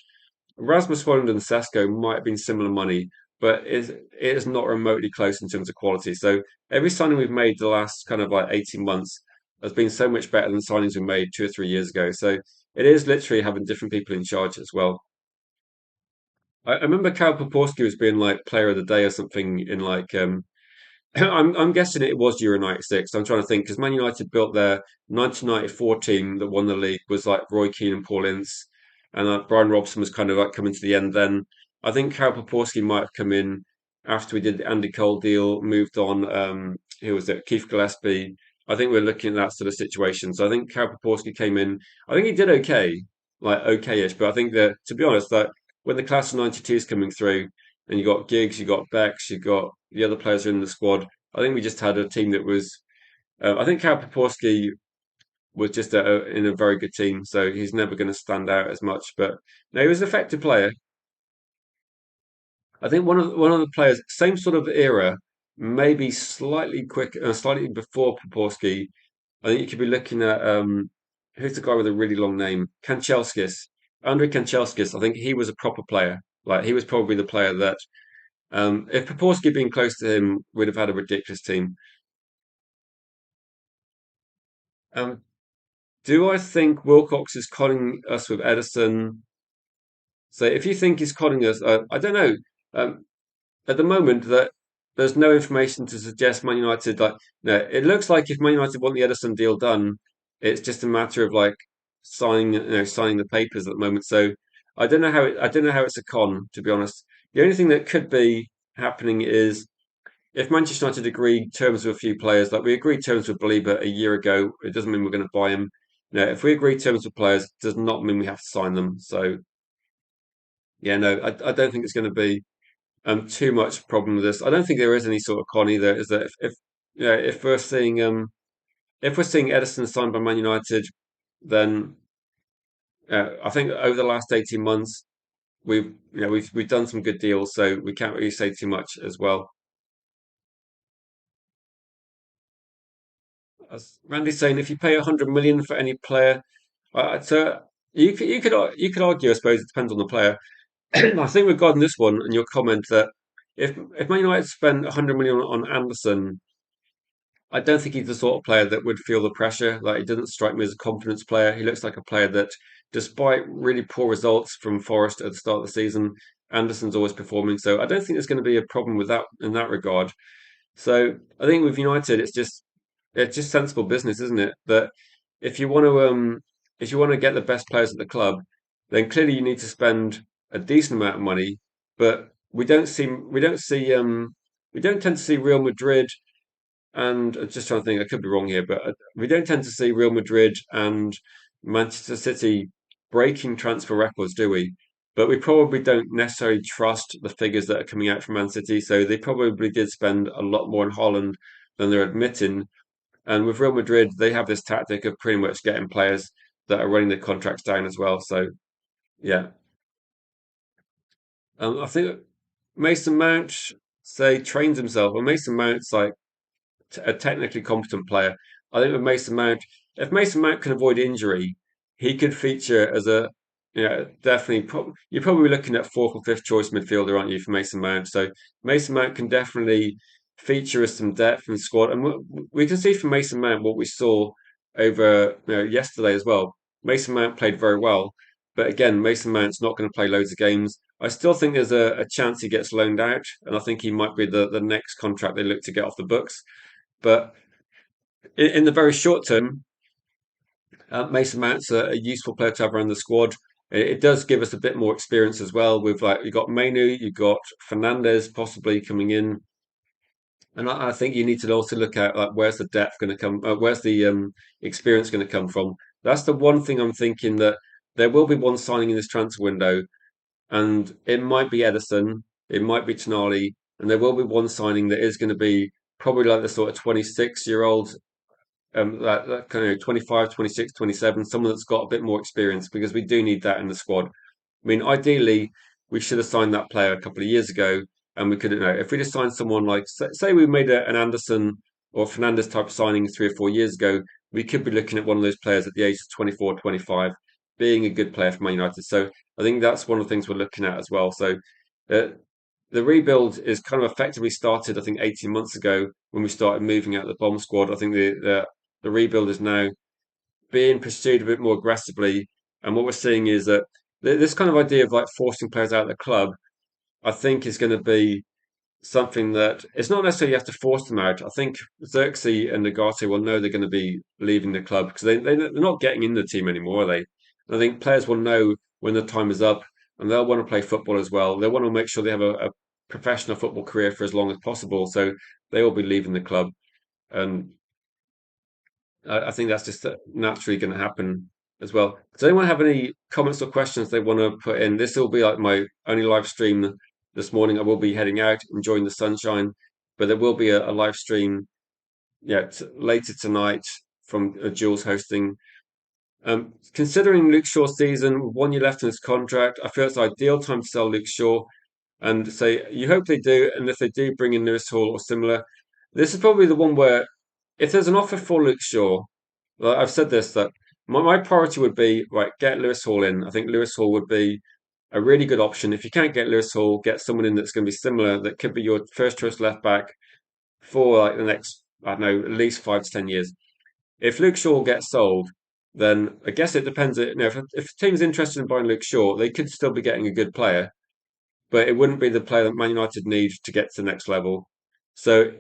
Rasmus Højlund and Sesko might have been similar money, but it is not remotely close in terms of quality. So every signing we've made the last kind of like 18 months has been so much better than signings we made 2 or 3 years ago. So it is literally having different people in charge as well. I remember Karel Poporski was being like player of the day or something in like I'm guessing it was Euro '96. I'm trying to think because Man United built their 1994 team that won the league was like Roy Keane and Paul Ince, and Brian Robson was kind of like coming to the end then. I think Karel Poporski might have come in after we did the Andy Cole deal, moved on. Who was it? Keith Gillespie. I think we're looking at that sort of situation. So I think Karpoporski came in. I think he did okay, like okay-ish. But I think that, to be honest, that when the class of '92 is coming through, and you got Giggs, you got Bex, you got the other players in the squad, I think we just had a team that was. I think Karpoporski was just in a very good team, so he's never going to stand out as much. But no, he was an effective player. I think one of the players, same sort of era, maybe slightly quick, slightly before Poporski. I think you could be looking at who's the guy with a really long name? Kanchelskis. Andrei Kanchelskis. I think he was a proper player. Like he was probably the player that if Poporski had been close to him, we'd have had a ridiculous team. Um, do I think Wilcox is conning us with Ederson? So if you think he's conning us, I don't know. Um, at the moment that there's no information to suggest Man United like no, it looks like if Man United want the Ederson deal done, it's just a matter of like signing the papers at the moment. So I don't know how it's a con, to be honest. The only thing that could be happening is if Manchester United agree terms with a few players, like we agreed terms with Belieber a year ago, it doesn't mean we're going to buy him. No, if we agree terms with players, it does not mean we have to sign them. So yeah, no, I don't think it's going to be too much problem with this. I don't think there is any sort of con either. Is that if yeah, if we're seeing Ederson signed by Man United, then I think over the last 18 months we've done some good deals, so we can't really say too much as well. As Randy's saying, if you pay 100 million for any player, so you could argue, I suppose it depends on the player. I think regarding this one and your comment that if Man United spend 100 million on Anderson, I don't think he's the sort of player that would feel the pressure. Like he doesn't strike me as a confidence player. He looks like a player that, despite really poor results from Forest at the start of the season, Anderson's always performing. So I don't think there's going to be a problem with that in that regard. So I think with United, it's just sensible business, isn't it? That if you want to if you want to get the best players at the club, then clearly you need to spend a decent amount of money. But we don't tend to see Real Madrid and just trying to think, I could be wrong here, but we don't tend to see Real Madrid and Manchester City breaking transfer records, do we? But we probably don't necessarily trust the figures that are coming out from Man City. So they probably did spend a lot more in Holland than they're admitting. And with Real Madrid, they have this tactic of pretty much getting players that are running their contracts down as well. So yeah, I think Mason Mount say trains himself. Well, Mason Mount's like a technically competent player. I think with Mason Mount, if Mason Mount can avoid injury, he could feature as a definitely. You're probably looking at fourth or fifth choice midfielder, aren't you, for Mason Mount? So Mason Mount can definitely feature as some depth in the squad, and we can see from Mason Mount what we saw over yesterday as well. Mason Mount played very well, but again, Mason Mount's not going to play loads of games. I still think there's a chance he gets loaned out, and I think he might be the next contract they look to get off the books. But in the very short term, Mason Mount's a useful player to have around the squad. It does give us a bit more experience as well. With like you got Mainu, you got Fernandez possibly coming in, and I think you need to also look at like where's the depth going to come, where's the experience going to come from. That's the one thing I'm thinking that there will be one signing in this transfer window, and it might be Ederson, it might be Tonali, and there will be one signing that is going to be probably like the sort of 26-year-old that kind of 25, 26, 27, someone that's got a bit more experience because we do need that in the squad. I mean, ideally, we should have signed that player a couple of years ago, and we couldn't know. If we just signed someone like, say we made an Anderson or Fernandez type signing 3 or 4 years ago, we could be looking at one of those players at the age of 24, 25, being a good player for Man United. So I think that's one of the things we're looking at as well. So uh, the rebuild is kind of effectively started, I think, 18 months ago when we started moving out the bomb squad. I think the rebuild is now being pursued a bit more aggressively. And what we're seeing is that this kind of idea of like forcing players out of the club, I think, is going to be something that it's not necessarily you have to force them out. I think Xerxes and Nagate will know they're going to be leaving the club because they're not getting in the team anymore, are they? And I think players will know when the time is up and they'll want to play football as well. They want to make sure they have a professional football career for as long as possible. So they will be leaving the club. And I think that's just naturally going to happen as well. Does anyone have any comments or questions they want to put in? This will be like my only live stream this morning. I will be heading out, enjoying the sunshine, but there will be a live stream, yeah, later tonight from Jules hosting. Considering Luke Shaw's season, 1 year left in his contract, I feel it's ideal time to sell Luke Shaw and say you hope they do, and if they do bring in Lewis Hall or similar, this is probably the one where if there's an offer for Luke Shaw, like I've said this that my priority would be right, get Lewis Hall in. I think Lewis Hall would be a really good option. If you can't get Lewis Hall, get someone in that's going to be similar that could be your first choice left back for like the next, I don't know, at least 5 to 10 years. If Luke Shaw gets sold, then I guess it depends. If a team's interested in buying Luke Shaw, they could still be getting a good player, but it wouldn't be the player that Man United need to get to the next level. So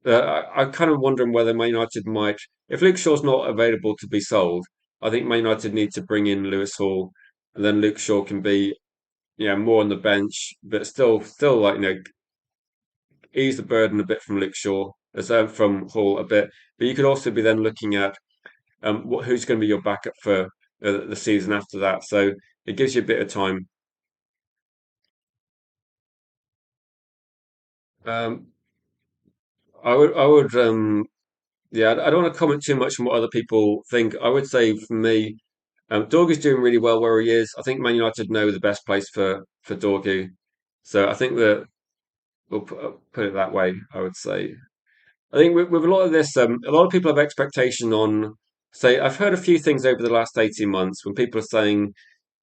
I'm kind of wondering whether Man United might, if Luke Shaw's not available to be sold, I think Man United need to bring in Lewis Hall, and then Luke Shaw can be, more on the bench, but still like ease the burden a bit from Luke Shaw, as from Hall a bit. But you could also be then looking at who's going to be your backup for the season after that. So it gives you a bit of time. Um, I would, yeah, I don't want to comment too much on what other people think. I would say for me, Dorgu's doing really well where he is. I think Man United know the best place for Dorgu, so I think that we'll put it that way. I would say. I think with a lot of this, a lot of people have expectation on. Say, I've heard a few things over the last 18 months when people are saying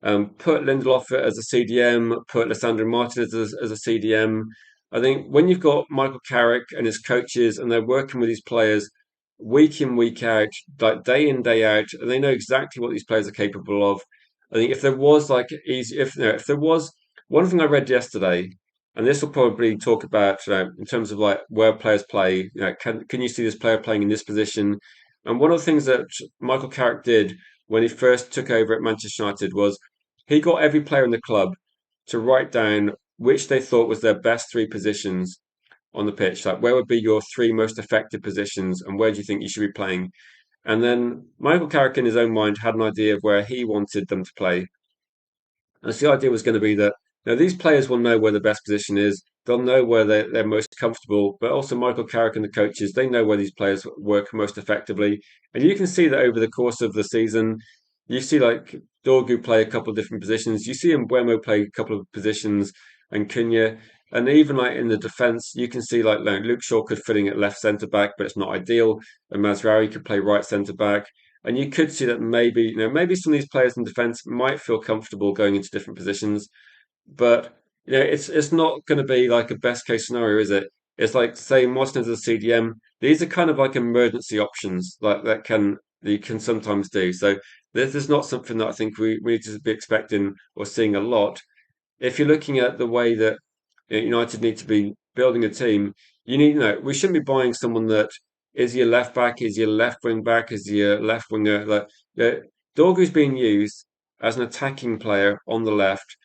put Lindelof as a CDM, put Lissandro Martinez as a CDM. I think when you've got Michael Carrick and his coaches and they're working with these players week in, week out, like day in, day out, and they know exactly what these players are capable of. I think if there was like easy, if there was one thing I read yesterday, and this will probably talk about in terms of like where players play. Can you see this player playing in this position? And one of the things that Michael Carrick did when he first took over at Manchester United was he got every player in the club to write down which they thought was their best three positions on the pitch. Like, where would be your three most effective positions, and where do you think you should be playing? And then Michael Carrick, in his own mind, had an idea of where he wanted them to play. And so the idea was going to be that these players will know where the best position is. They'll know where they're most comfortable. But also Michael Carrick and the coaches, they know where these players work most effectively. And you can see that over the course of the season. You see like Dorgu play a couple of different positions. You see Mbeumo play a couple of positions and Cunha. And even like in the defence, you can see like Luke Shaw could fit in at left centre back, but it's not ideal. And Mazraoui could play right centre back. And you could see that maybe, maybe some of these players in defence might feel comfortable going into different positions, but it's not going to be like a best case scenario, is it? It's like say Martinez as a CDM. These are kind of like emergency options, like that you can sometimes do. So this is not something that I think we need to be expecting or seeing a lot. If you're looking at the way that United need to be building a team, you need, we shouldn't be buying someone that is your left back, is your left wing back, is your left winger. Like, Dorgu's being used as an attacking player on the left.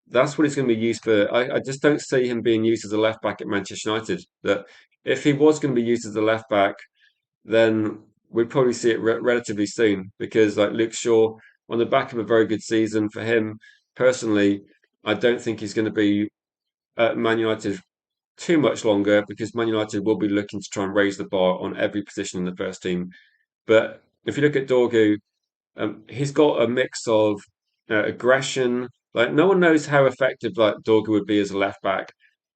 That's what he's going to be used for. I just don't see him being used as a left back at Manchester United. That if he was going to be used as a left back, then we'd probably see it relatively soon because like Luke Shaw on the back of a very good season for him personally, I don't think he's going to be at Man United too much longer because Man United will be looking to try and raise the bar on every position in the first team. But if you look at Dorgu, he's got a mix of aggression. Like no one knows how effective like Dorgu would be as a left back,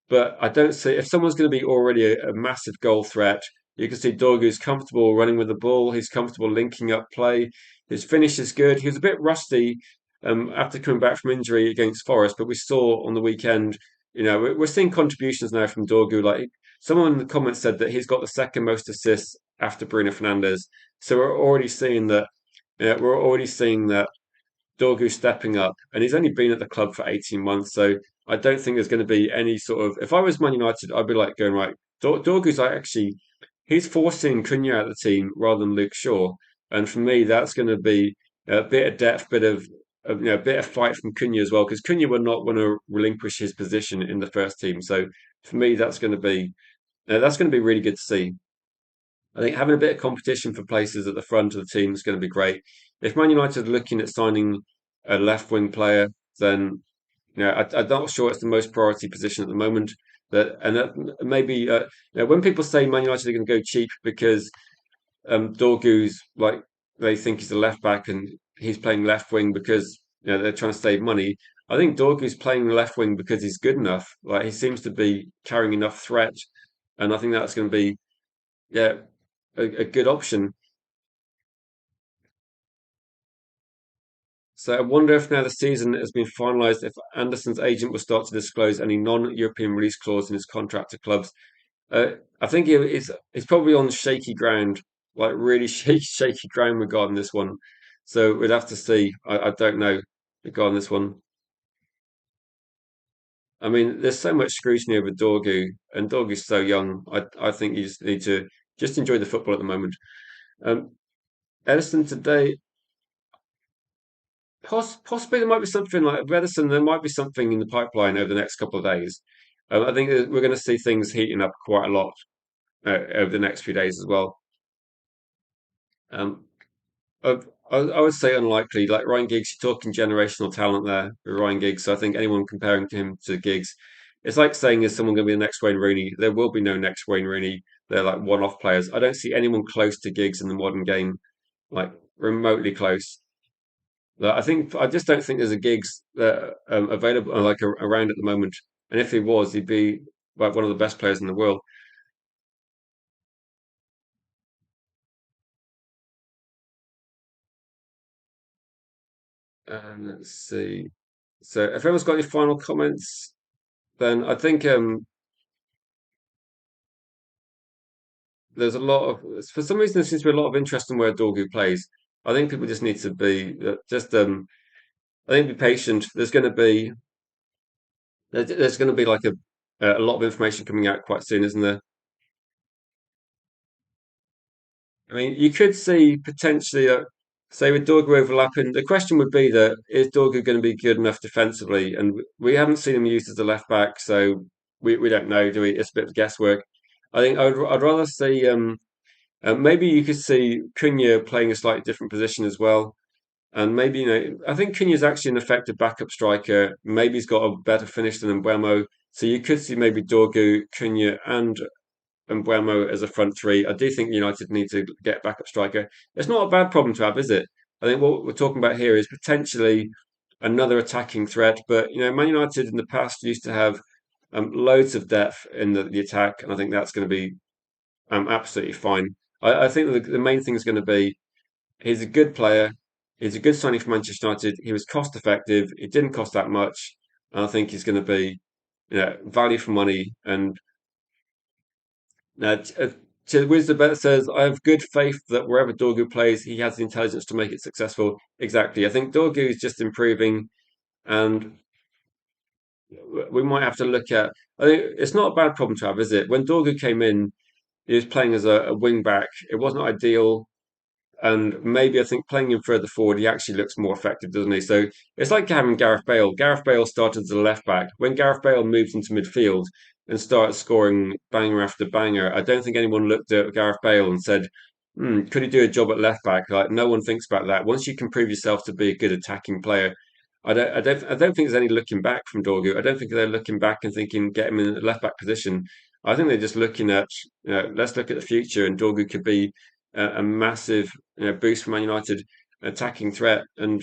but I don't see if someone's going to be already a massive goal threat. You can see Dorgu's comfortable running with the ball. He's comfortable linking up play. His finish is good. He was a bit rusty after coming back from injury against Forest, but we saw on the weekend. We're seeing contributions now from Dorgu. Like someone in the comments said that he's got the second most assists after Bruno Fernandes. So we're already seeing that Dorgu stepping up, and he's only been at the club for 18 months. So I don't think there's going to be any sort of. If I was Man United, I'd be like going right. Dorgu's like actually, he's forcing Cunha out of the team rather than Luke Shaw, and for me, that's going to be a bit of depth, a bit of fight from Cunha as well, because Cunha would not want to relinquish his position in the first team. So for me, that's going to be really good to see. I think having a bit of competition for places at the front of the team is going to be great. If Man United are looking at signing a left wing player, then I'm not sure it's the most priority position at the moment. That maybe when people say Man United are going to go cheap because Dorgu's like they think he's a left back and he's playing left wing because they're trying to save money. I think Dorgu's playing left wing because he's good enough. Like he seems to be carrying enough threat, and I think that's going to be yeah a good option. So I wonder if now the season has been finalised, if Anderson's agent will start to disclose any non-European release clause in his contract to clubs. I think it's probably on shaky ground, like really shaky ground regarding this one. So we'd have to see. I don't know regarding this one. I mean, there's so much scrutiny over Dorgu, and Dorgu's so young. I think you just need to just enjoy the football at the moment. Um, Ederson today, possibly there might be something like Ederson. There might be something in the pipeline over the next couple of days. I think that we're going to see things heating up quite a lot over the next few days as well. Um, I, I would say unlikely. Like Ryan Giggs, you're talking generational talent there with Ryan Giggs. So I think anyone comparing him to Giggs, it's like saying, is someone going to be the next Wayne Rooney? There will be no next Wayne Rooney. They're like one-off players. I don't see anyone close to Giggs in the modern game, like remotely close. I just don't think there's a Giggs available like around at the moment. And if he was, he'd be like one of the best players in the world. Let's see. So if everyone's got any final comments, then I think there's a lot of for some reason there seems to be a lot of interest in where Dorgu plays. I think people just need to be just I think be patient. There's going to be like a lot of information coming out quite soon, isn't there? I mean, you could see potentially say with Dorgu overlapping. The question would be that is Dorgu going to be good enough defensively? And we haven't seen him used as a left back, so we don't know, do we? It's a bit of guesswork. I think I'd rather see maybe you could see Cunha playing a slightly different position as well. And maybe, I think Cunha's actually an effective backup striker. Maybe he's got a better finish than Mbeumo. So you could see maybe Dorgu, Cunha, and Mbeumo as a front three. I do think United need to get a backup striker. It's not a bad problem to have, is it? I think what we're talking about here is potentially another attacking threat. But, Man United in the past used to have loads of depth in the attack. And I think that's going to be absolutely fine. I think the main thing is going to be he's a good player. He's a good signing for Manchester United. He was cost effective. It didn't cost that much. And I think he's going to be, value for money. And to Wisdom Bet says, I have good faith that wherever Dorgu plays, he has the intelligence to make it successful. Exactly. I think Dorgu is just improving, and we might have to look at. I think it's not a bad problem to have, is it? When Dorgu came in, he was playing as a wing back. It wasn't ideal. And maybe I think playing him further forward, he actually looks more effective, doesn't he? So it's like having Gareth Bale. Gareth Bale started as a left back. When Gareth Bale moved into midfield and started scoring banger after banger, I don't think anyone looked at Gareth Bale and said, could he do a job at left back? Like no one thinks about that. Once you can prove yourself to be a good attacking player, I don't think there's any looking back from Dorgu. I don't think they're looking back and thinking get him in the left back position. I think they're just looking at let's look at the future, and Dorgu could be a massive boost for Man United attacking threat. And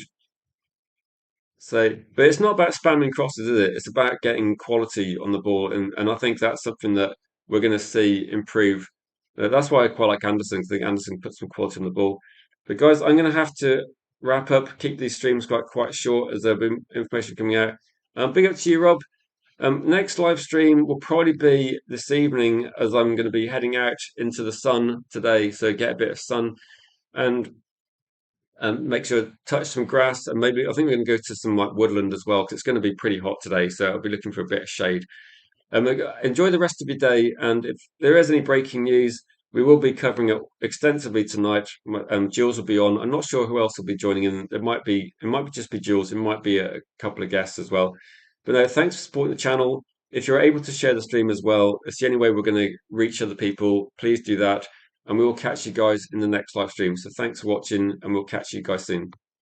so, but it's not about spamming crosses, is it? It's about getting quality on the ball, and I think that's something that we're going to see improve. That's why I quite like Anderson. I think Anderson puts some quality on the ball. But guys, I'm going to have to wrap up. Keep these streams quite short as there'll be information coming out. Big up to you, Rob. Next live stream will probably be this evening as I'm going to be heading out into the sun today, so get a bit of sun and make sure to touch some grass and maybe I think we're going to go to some like woodland as well because it's going to be pretty hot today, so I'll be looking for a bit of shade. Enjoy the rest of your day, and if there is any breaking news, we will be covering it extensively tonight. Jules will be on. I'm not sure who else will be joining in. It might just be Jules. It might be a couple of guests as well. But no, thanks for supporting the channel. If you're able to share the stream as well, it's the only way we're going to reach other people. Please do that. and we will catch you guys in the next live stream. So thanks for watching, and we'll catch you guys soon.